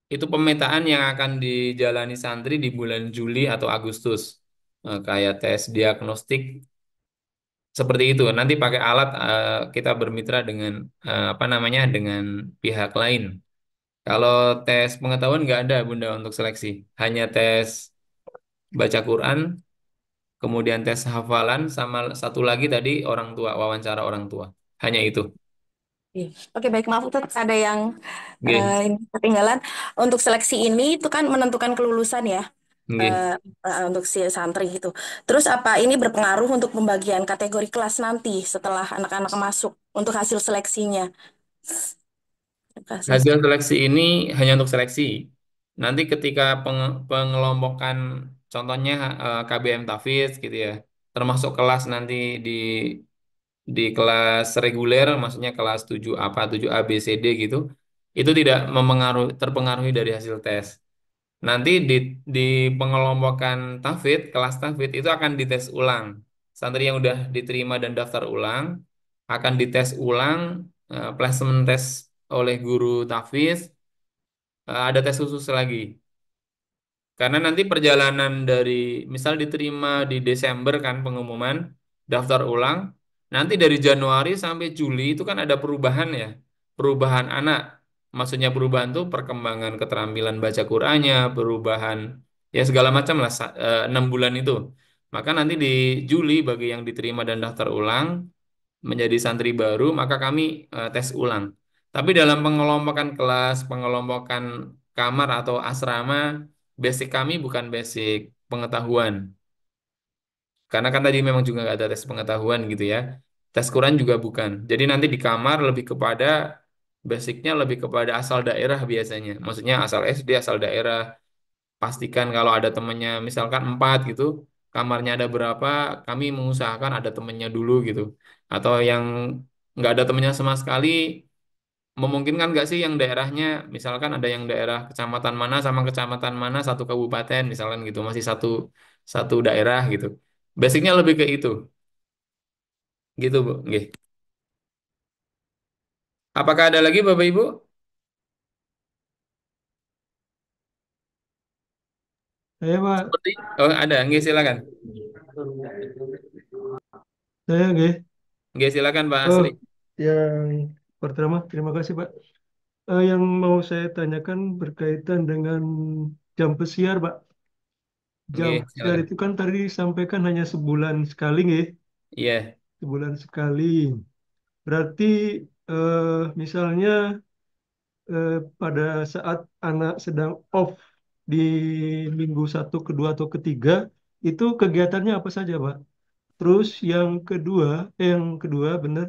itu pemetaan yang akan dijalani santri di bulan Juli atau Agustus. Kayak tes diagnostik seperti itu. Nanti pakai alat kita bermitra dengan apa namanya dengan pihak lain. Kalau tes pengetahuan nggak ada Bunda untuk seleksi, hanya tes baca Quran, kemudian tes hafalan, sama satu lagi tadi orang tua, wawancara orang tua. Hanya itu. Oke, baik, maaf Ustadz, ada yang Nggih. ini ketinggalan. Untuk seleksi ini itu kan menentukan kelulusan ya, Nggih. untuk si santri itu. Terus apa ini berpengaruh untuk pembagian kategori kelas nanti setelah anak-anak masuk untuk hasil seleksinya? Terima kasih, Hasil Ustaz. seleksi ini hanya untuk seleksi. Nanti ketika pengelompokan, contohnya KBM Tafiz gitu ya, termasuk kelas nanti di kelas reguler, maksudnya kelas 7 apa, 7A, B, C, D gitu, itu tidak terpengaruhi dari hasil tes. Nanti di pengelompokan Tafid, kelas Tafid itu akan dites ulang. Santri yang udah diterima dan daftar ulang akan dites ulang, placement test oleh guru Tafiz, ada tes khusus lagi. Karena nanti perjalanan dari, misal diterima di Desember kan pengumuman, daftar ulang, nanti dari Januari sampai Juli itu kan ada perubahan ya, perubahan anak. Maksudnya perubahan tuh perkembangan keterampilan baca Qur'annya, perubahan ya segala macam lah 6 bulan itu. Maka nanti di Juli bagi yang diterima dan daftar ulang menjadi santri baru, maka kami tes ulang. Tapi dalam pengelompokan kelas, pengelompokan kamar atau asrama, basic kami bukan basic pengetahuan. Karena kan tadi memang juga nggak ada tes pengetahuan gitu ya. Tes Quran juga bukan. Jadi nanti di kamar lebih kepada basicnya lebih kepada asal daerah biasanya. Maksudnya asal SD, asal daerah. Pastikan kalau ada temennya, misalkan 4 gitu, kamarnya ada berapa, kami mengusahakan ada temennya dulu gitu. Atau yang nggak ada temennya sama sekali, memungkinkan nggak sih yang daerahnya, misalkan ada yang daerah kecamatan mana sama kecamatan mana satu kabupaten, misalkan gitu, masih satu satu daerah gitu. Basicnya lebih ke itu, gitu Bu. Nggih. Apakah ada lagi Bapak Ibu? Saya Pak, Seperti, oh ada, nggih silakan. saya nggih. Nggih silakan Pak Oh, Asri. yang pertama terima kasih Pak. Yang mau saya tanyakan berkaitan dengan jam pesiar Pak. Jam Nggih pesiar silakan. itu kan tadi disampaikan hanya sebulan sekali nggih, Iya, sebulan sekali. Berarti eh, misalnya pada saat anak sedang off di minggu satu, kedua atau ketiga, itu kegiatannya apa saja Pak? Terus yang kedua benar,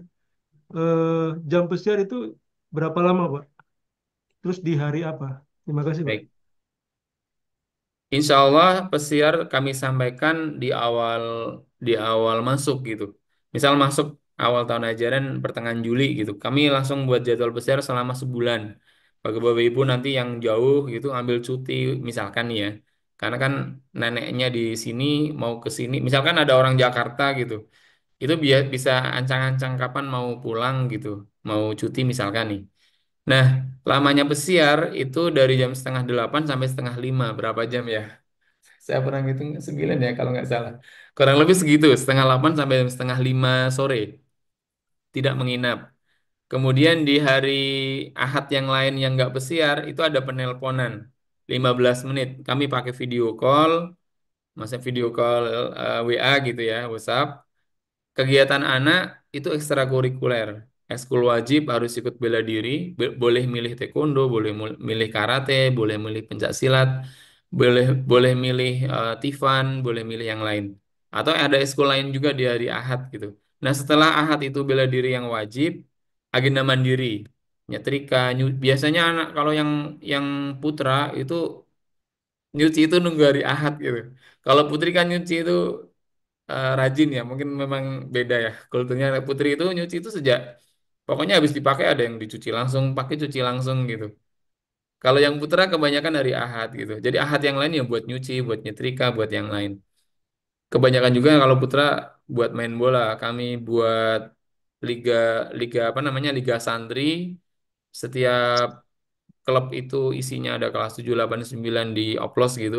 eh, jam pesiar itu berapa lama, Pak? Terus di hari apa? Terima kasih, Pak. baik. Insya Allah pesiar kami sampaikan di awal masuk gitu. Misal masuk awal tahun ajaran pertengahan Juli gitu. Kami langsung buat jadwal pesiar selama sebulan. Bagi Bapak Ibu nanti yang jauh gitu ambil cuti misalkan nih ya. Karena kan neneknya di sini mau ke sini. Misalkan ada orang Jakarta gitu. Itu bisa ancang-ancang kapan mau pulang gitu. Mau cuti misalkan nih. Nah, lamanya pesiar itu dari jam setengah 8 sampai setengah 5. Berapa jam ya? Saya pernah ngitung 9 ya kalau nggak salah. Kurang lebih segitu, setengah 8 sampai jam setengah 5 sore. Tidak menginap. Kemudian di hari Ahad yang lain yang nggak pesiar, itu ada penelponan. 15 menit. Kami pakai video call, masa video call WA gitu ya, WhatsApp. Kegiatan anak itu ekstrakurikuler. Ekskul wajib harus ikut bela diri, boleh milih taekwondo, boleh milih karate, boleh milih pencak silat, boleh boleh milih tifan, boleh milih yang lain. Atau ada ekskul lain juga di hari Ahad gitu. Nah, setelah Ahad itu bela diri yang wajib, agenda mandiri, nyetrika, biasanya anak kalau yang putra itu nyuci itu nunggu hari Ahad gitu. Kalau putri kan nyuci itu rajin ya, mungkin memang beda ya. Kulturnya putri itu nyuci itu sejak pokoknya habis dipakai ada yang dicuci langsung, pakai cuci langsung gitu. Kalau yang putra kebanyakan dari Ahad gitu. Jadi Ahad yang lain ya buat nyuci, buat nyetrika, buat yang lain. Kebanyakan juga kalau putra buat main bola, kami buat liga liga apa namanya? Liga santri. Setiap klub itu isinya ada kelas 7, 8, 9 di oplos gitu.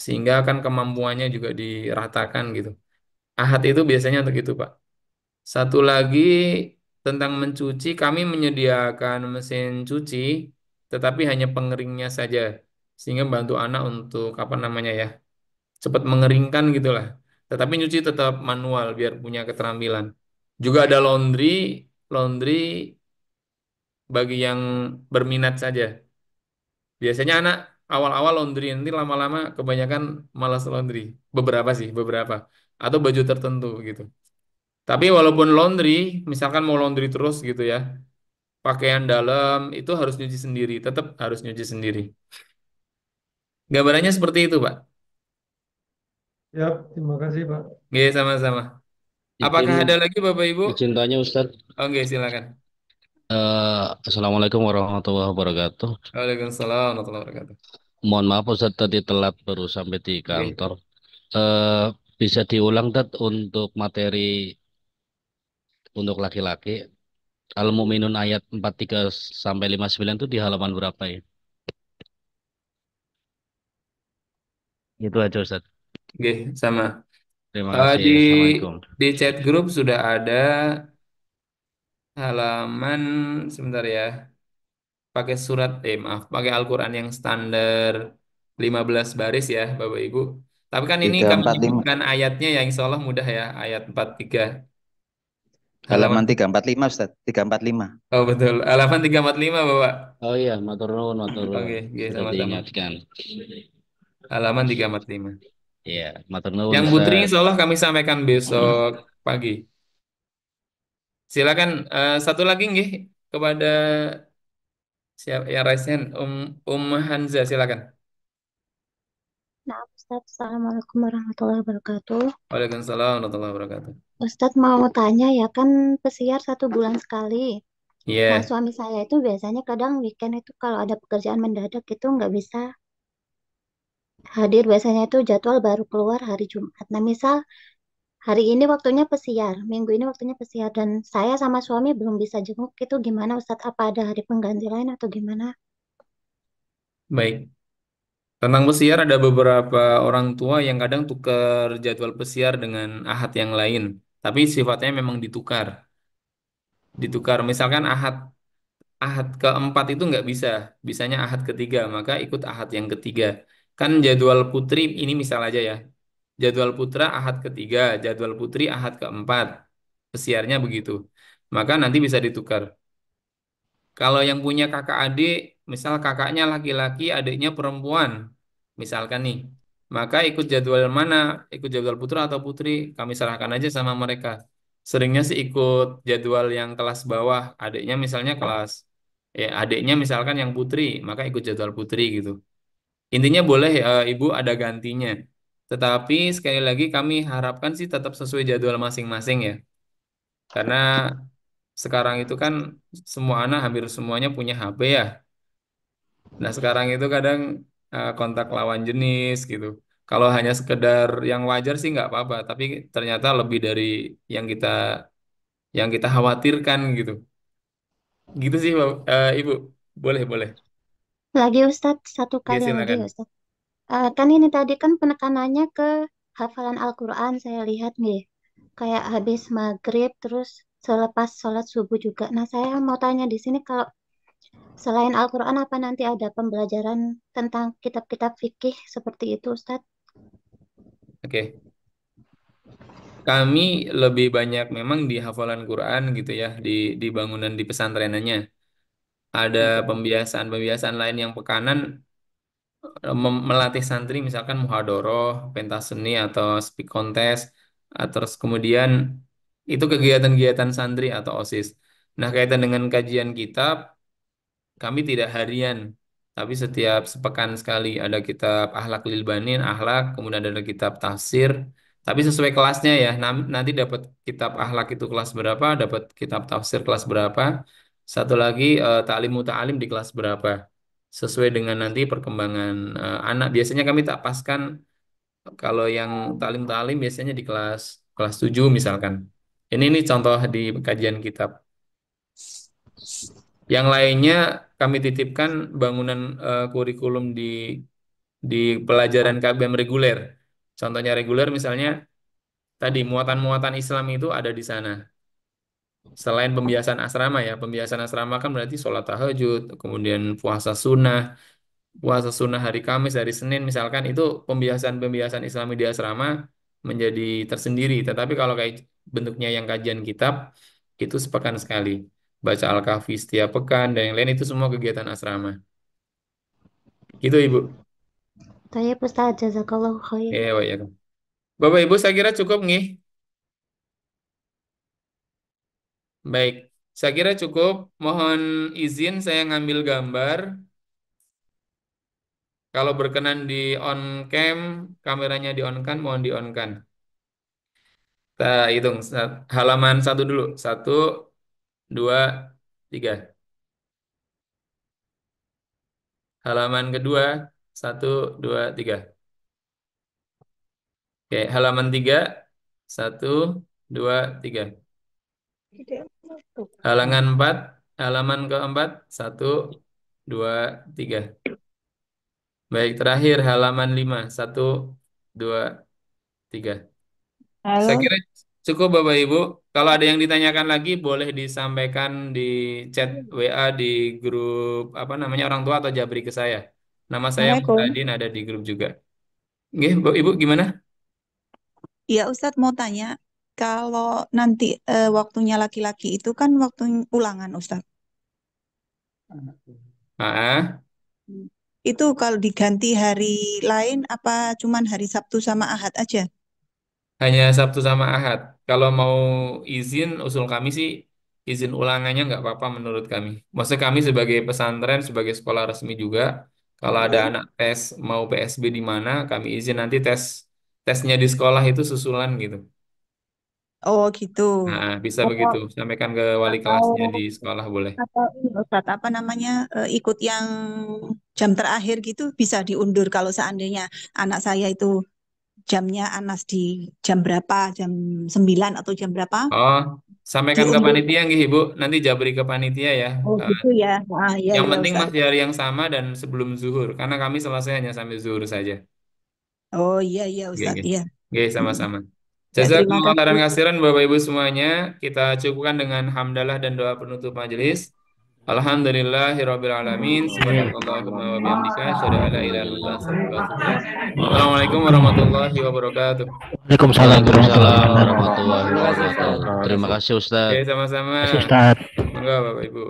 Sehingga kan kemampuannya juga diratakan gitu. Ahad itu biasanya untuk itu, Pak. Satu lagi tentang mencuci, kami menyediakan mesin cuci, tetapi hanya pengeringnya saja, sehingga bantu anak untuk apa namanya ya, cepat mengeringkan gitulah. Tetapi nyuci tetap manual biar punya keterampilan. Juga ada laundry, laundry bagi yang berminat saja. Biasanya anak awal-awal laundry, nanti lama-lama kebanyakan malas laundry. Beberapa sih, beberapa. Atau baju tertentu gitu. Tapi walaupun laundry, misalkan mau laundry terus gitu ya, pakaian dalam itu harus nyuci sendiri, tetap harus nyuci sendiri. Gambarannya seperti itu, Pak. Ya, terima kasih Pak. Oke, sama-sama. Izin, Apakah ada lagi Bapak Ibu? izin tanya Ustadz. Oke, silakan. Assalamualaikum warahmatullahi wabarakatuh. Waalaikumsalam warahmatullahi wabarakatuh. Mohon maaf Ustadz tadi telat baru sampai di Oke. kantor. Eh, Bisa diulang untuk materi untuk laki-laki. Al-Mu'minun ayat 43 sampai 59 itu di halaman berapa ya? Itu aja Ustadz. Oke, sama. Terima Eh, kasih. di Assalamualaikum. di chat grup sudah ada halaman sebentar ya. Pakai maaf, pakai Al-Qur'an yang standar 15 baris ya, Bapak Ibu. Tapi kan ini kami 345. menyebutkan ayatnya yang insya Allah mudah ya, ayat 43. Halaman Halaman 345 Ustaz, 345. Oh betul, halaman 345 Bapak. Oh iya, matur nuwun, matur nuwun. Oke, oke, Sudah sama-sama. diingatkan. Halaman 345. Iya, matur nuwun Yang putri Ustadz. insya Allah kami sampaikan besok pagi. Silakan satu lagi nggih kepada siapa yang raise hand, Hanza, silakan. Nah, Ustadz, Assalamualaikum warahmatullahi wabarakatuh. Waalaikumsalam warahmatullahi wabarakatuh. Ustadz mau tanya ya, kan pesiar 1 bulan sekali. Iya. Nah, suami saya itu biasanya kadang weekend itu kalau ada pekerjaan mendadak itu nggak bisa hadir. Biasanya itu jadwal baru keluar hari Jumat. Nah, misal hari ini waktunya pesiar, minggu ini waktunya pesiar, dan saya sama suami belum bisa jenguk, itu gimana Ustadz? Apa ada hari pengganti lain atau gimana? Baik. Tentang pesiar ada beberapa orang tua yang kadang tukar jadwal pesiar dengan ahad yang lain. Tapi sifatnya memang ditukar. Ditukar. Misalkan ahad keempat itu nggak bisa. Bisanya ahad ketiga. Maka ikut ahad yang ketiga. Kan jadwal putri ini misal aja ya. Jadwal putra ahad ketiga. Jadwal putri ahad keempat. Pesiarnya begitu. Maka nanti bisa ditukar. Kalau yang punya kakak adik, misal kakaknya laki-laki, adiknya perempuan, misalkan nih, maka ikut jadwal mana? Ikut jadwal putra atau putri, kami serahkan aja sama mereka. Seringnya sih ikut jadwal yang kelas bawah, adiknya misalnya adiknya misalkan yang putri, maka ikut jadwal putri gitu. Intinya boleh ibu ada gantinya. Tetapi sekali lagi kami harapkan sih tetap sesuai jadwal masing-masing ya. Karena sekarang itu kan semua anak hampir semuanya punya HP ya. Nah, sekarang itu kadang kontak lawan jenis gitu. Kalau hanya sekedar yang wajar sih nggak apa-apa, tapi ternyata lebih dari yang kita khawatirkan gitu. Gitu sih, Ibu. Boleh, boleh. Lagi Ustadz, satu Ya, kali lagi silakan. Ustadz. Kan ini tadi kan penekanannya ke hafalan Al-Quran saya lihat nih. Kayak habis maghrib terus selepas sholat subuh juga. Nah, saya mau tanya di sini kalau selain Al-Quran apa nanti ada pembelajaran tentang kitab-kitab fikih seperti itu Ustadz? Oke. Kami lebih banyak memang di hafalan Quran gitu ya, di bangunan di pesantrenannya. Ada pembiasaan-pembiasaan lain yang pekanan melatih santri misalkan muhadoroh, pentas seni atau speak contest, terus kemudian itu kegiatan-kegiatan santri atau OSIS. Nah, kaitan dengan kajian kitab, kami tidak harian, tapi setiap sepekan sekali ada kitab Akhlak Lil Banin, Akhlak, kemudian ada kitab tafsir, tapi sesuai kelasnya ya. Nanti dapat kitab Akhlak itu kelas berapa, dapat kitab tafsir kelas berapa, satu lagi Ta'lim Muta'alim di kelas berapa. Sesuai dengan nanti perkembangan anak. Biasanya kami tak paskan kalau yang Ta'lim biasanya di kelas kelas 7 misalkan. Ini contoh di kajian kitab. Yang lainnya kami titipkan bangunan kurikulum di pelajaran KBM reguler. Contohnya reguler misalnya tadi muatan-muatan Islam itu ada di sana. Selain pembiasaan asrama ya, pembiasaan asrama kan berarti sholat tahajud, kemudian puasa sunnah hari Kamis, hari Senin misalkan itu pembiasaan-pembiasaan Islami di asrama menjadi tersendiri. Tetapi kalau kayak bentuknya yang kajian kitab itu sepekan sekali. Baca Al-Kahfi setiap pekan dan yang lain itu semua kegiatan asrama. Gitu Ibu. Tayyip Ustadz, jazakallahu khair. Ya. Bapak Ibu saya kira cukup nih. Baik. Saya kira cukup. Mohon izin saya ngambil gambar. Kalau berkenan di on cam, kameranya di on kan, mohon di on kan. Kita hitung halaman 1 dulu. 1, 2, 3. Halaman kedua 1, 2, 3. Oke, halaman 3 1, 2, 3. Halaman keempat 1, 2, 3. Baik, terakhir halaman 5 1, 2, 3. Saya kira cukup Bapak Ibu. Kalau ada yang ditanyakan lagi boleh disampaikan di chat WA di grup orang tua atau Jabri ke saya. Nama saya Mustadin, ada di grup juga. Oke, Bapak Ibu gimana? Iya Ustadz mau tanya, kalau nanti waktunya laki-laki itu kan waktu ulangan Ustadz. Itu kalau diganti hari lain apa cuman hari Sabtu sama Ahad aja? Hanya Sabtu sama Ahad. Kalau mau izin, usul kami sih izin ulangannya nggak apa-apa menurut kami. Maksud kami sebagai pesantren, sebagai sekolah resmi juga, kalau ada anak tes mau PSB di mana, kami izin nanti tesnya di sekolah itu susulan gitu. Oh gitu. Nah, bisa begitu. Sampaikan ke wali kelasnya di sekolah boleh. Atau ini Ustadz, apa namanya, ikut yang jam terakhir gitu bisa diundur kalau seandainya anak saya itu jamnya Anas di jam berapa, jam 9 atau jam berapa? Oh, sampaikan ke Diundur. panitia nggih Ibu. Nanti Jabri ke panitia ya. Oh gitu ya. Ah, iya, Yang iya, penting Ustadz. masih hari yang sama dan sebelum zuhur. Karena kami selesai hanya sampai zuhur saja. Oh iya, iya Oke, Ustadz, oke. iya. Oke, sama-sama. Ya, terima Jazakumullah khairan kasih. khairan Bapak Ibu semuanya. Kita cukupkan dengan hamdalah dan doa penutup majelis. Alhamdulillahirabbil alamin. Subhanakallahumma wa bihamdika asyhadu an la ilaha illa anta astaghfiruka wa atubu ilaik. Assalamualaikum warahmatullahi wabarakatuh. Waalaikumsalam warahmatullahi wabarakatuh. Terima kasih Ustaz. Oke, sama-sama. Terima kasih Ustaz. Monggo Bapak Ibu.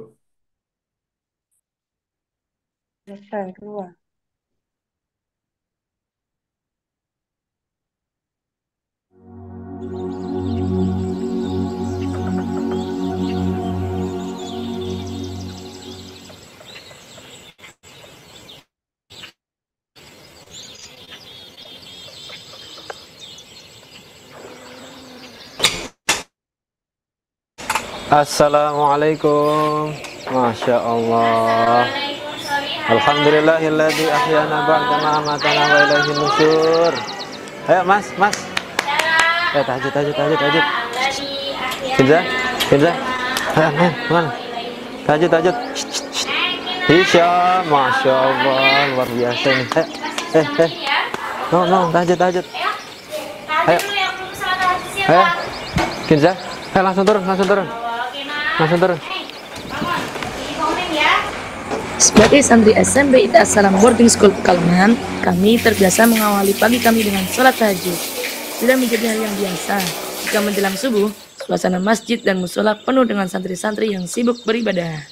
Keluar. Assalamualaikum. Masya Allah. Alhamdulillahilladzi ahyana ba'da ma amatana wa ilaihi nusyur. Ayo Mas. Tahajud. Kinza. Ayo men, mana? Tahajud. Hisya, Masya Allah, luar biasa ini. No, tahajud. Ayo. Kinza, langsung turun. Sebagai santri SMP IT Assalam Boarding School Pekalongan, kami terbiasa mengawali pagi kami dengan sholat tahajud. Sudah menjadi hal yang biasa jika menjelang subuh, suasana masjid dan musola penuh dengan santri-santri yang sibuk beribadah.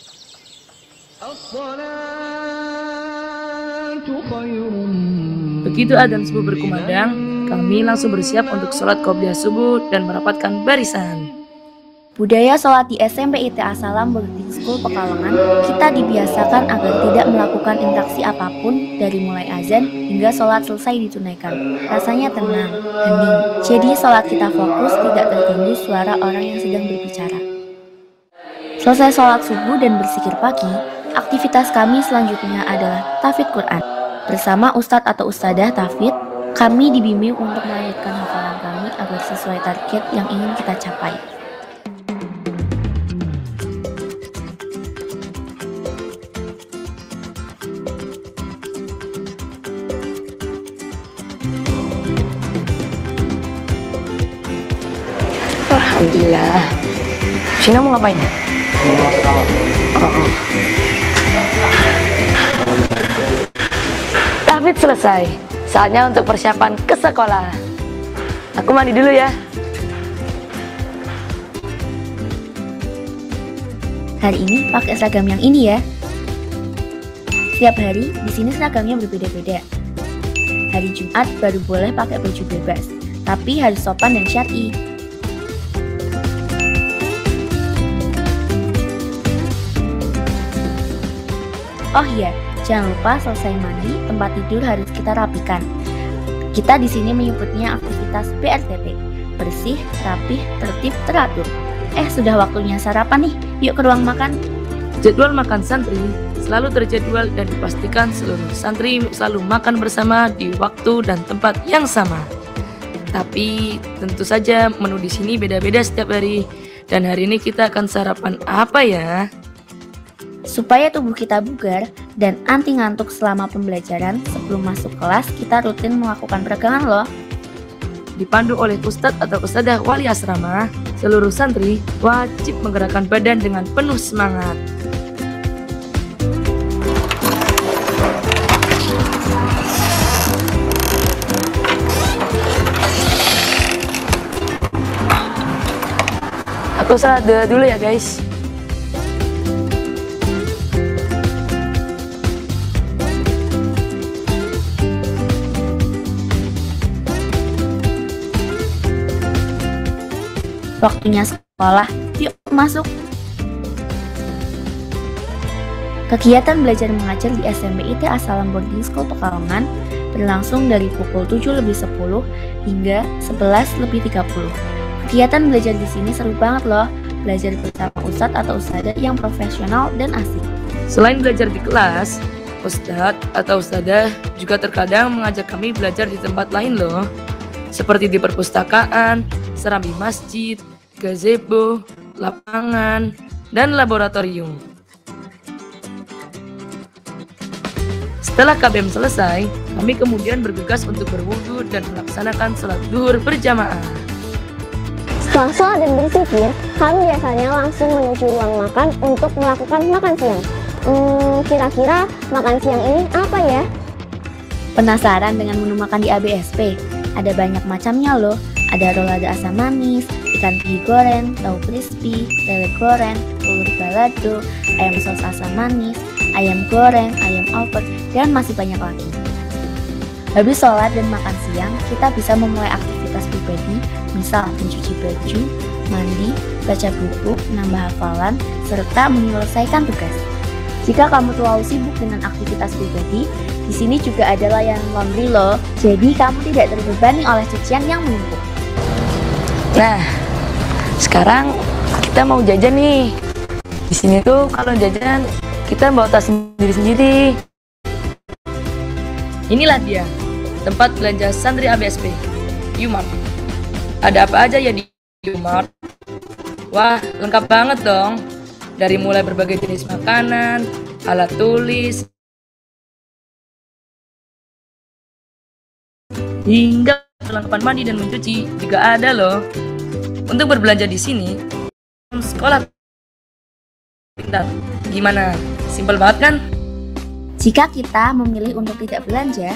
Begitu adzan subuh berkumandang, kami langsung bersiap untuk sholat qobliyah subuh dan merapatkan barisan. Budaya sholat di SMP IT Assalam Boarding School Pekalongan, kita dibiasakan agar tidak melakukan interaksi apapun dari mulai azan hingga sholat selesai ditunaikan. Rasanya tenang, hening. Jadi sholat kita fokus, tidak terganggu suara orang yang sedang berbicara. Selesai sholat subuh dan berzikir pagi, aktivitas kami selanjutnya adalah tahfidz Quran. Bersama Ustadz atau Ustadzah tahfidz, kami dibimbing untuk melanjutkan hafalan kami agar sesuai target yang ingin kita capai. Alhamdulillah. Cina mau ngapain? Tahfidz selesai. Saatnya untuk persiapan ke sekolah. Aku mandi dulu ya. Hari ini pakai seragam yang ini ya. Setiap hari di sini seragamnya berbeda-beda. Hari Jumat baru boleh pakai baju bebas, tapi harus sopan dan syar'i. Oh iya, jangan lupa selesai mandi, tempat tidur harus kita rapikan. Kita di sini menyebutnya aktivitas BRTT, bersih, rapih, tertib, teratur. Sudah waktunya sarapan nih, yuk ke ruang makan. Jadwal makan santri selalu terjadwal dan dipastikan seluruh santri selalu makan bersama di waktu dan tempat yang sama. Tapi tentu saja menu di sini beda-beda setiap hari. Dan hari ini kita akan sarapan apa ya? Supaya tubuh kita bugar dan anti ngantuk selama pembelajaran, sebelum masuk kelas kita rutin melakukan peregangan loh. Dipandu oleh Ustadz atau Ustadzah wali asrama, seluruh santri wajib menggerakkan badan dengan penuh semangat. Aku salat dulu ya guys. Waktunya sekolah, yuk masuk. Kegiatan belajar mengajar di SMP IT As-Salam Boarding School Pekalongan berlangsung dari pukul 7:10 hingga 11:30. Kegiatan belajar di sini seru banget loh, belajar bersama ustadz atau ustadzah yang profesional dan asik. Selain belajar di kelas, ustadz atau ustadzah juga terkadang mengajak kami belajar di tempat lain loh, seperti di perpustakaan, serambi masjid, gazebo, lapangan, dan laboratorium. Setelah KBM selesai, kami kemudian bergegas untuk berwudu dan melaksanakan sholat zuhur berjamaah. Setelah sholat dan berzikir, kami biasanya langsung menuju ruang makan untuk melakukan makan siang. Kira-kira makan siang ini apa ya? Penasaran dengan menu makan di ABSP? Ada banyak macamnya loh. Ada rolada asam manis, ikan pigi goreng, tahu crispy, lele goreng, telur balado, ayam sos asam manis, ayam goreng, ayam opor, dan masih banyak lagi. Habis sholat dan makan siang, kita bisa memulai aktivitas pribadi, misal mencuci baju, mandi, baca buku, menambah hafalan, serta menyelesaikan tugas. Jika kamu terlalu sibuk dengan aktivitas pribadi, di sini juga ada layanan laundry loh, jadi kamu tidak terbebani oleh cucian yang menumpuk. Nah, sekarang kita mau jajan nih. Di sini tuh kalau jajan kita bawa tas sendiri-sendiri. Inilah dia, tempat belanja santri ABSP, U-Mart. Ada apa aja ya di U-Mart? Wah, lengkap banget dong. Dari mulai berbagai jenis makanan, alat tulis, hingga perlengkapan mandi dan mencuci juga ada loh. Untuk berbelanja di sini, sekolah pintar. Gimana? Simpel banget kan? Jika kita memilih untuk tidak belanja,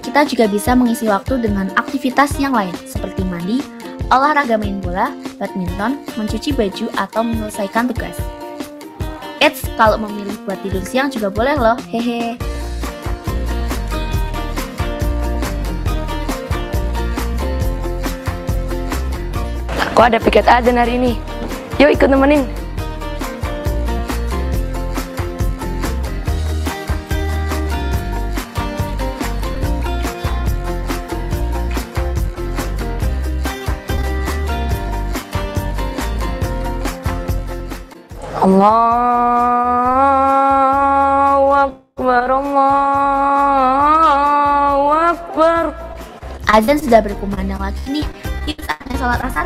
kita juga bisa mengisi waktu dengan aktivitas yang lain seperti mandi, olahraga main bola, badminton, mencuci baju, atau menyelesaikan tugas. Kalau memilih buat tidur siang juga boleh loh, hehe. Aku ada piket adzan hari ini. Yuk ikut nemenin. Allahu Akbar, Allahu Akbar. Azan sudah berkumandang lagi nih, yuk saatnya sholat asar.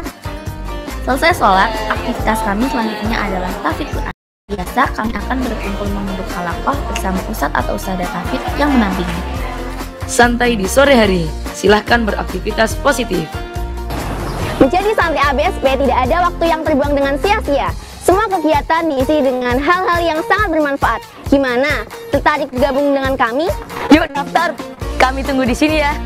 Selesai sholat, aktivitas kami selanjutnya adalah tahfidz Quran. Biasa kami akan berkumpul membentuk halaqah bersama ustadz atau ustadzah tahfidz yang menampingi. Santai di sore hari, silahkan beraktivitas positif. Menjadi santri ABSP tidak ada waktu yang terbuang dengan sia-sia. Semua kegiatan diisi dengan hal-hal yang sangat bermanfaat. Gimana? Tertarik bergabung dengan kami? Yuk daftar, kami tunggu di sini ya.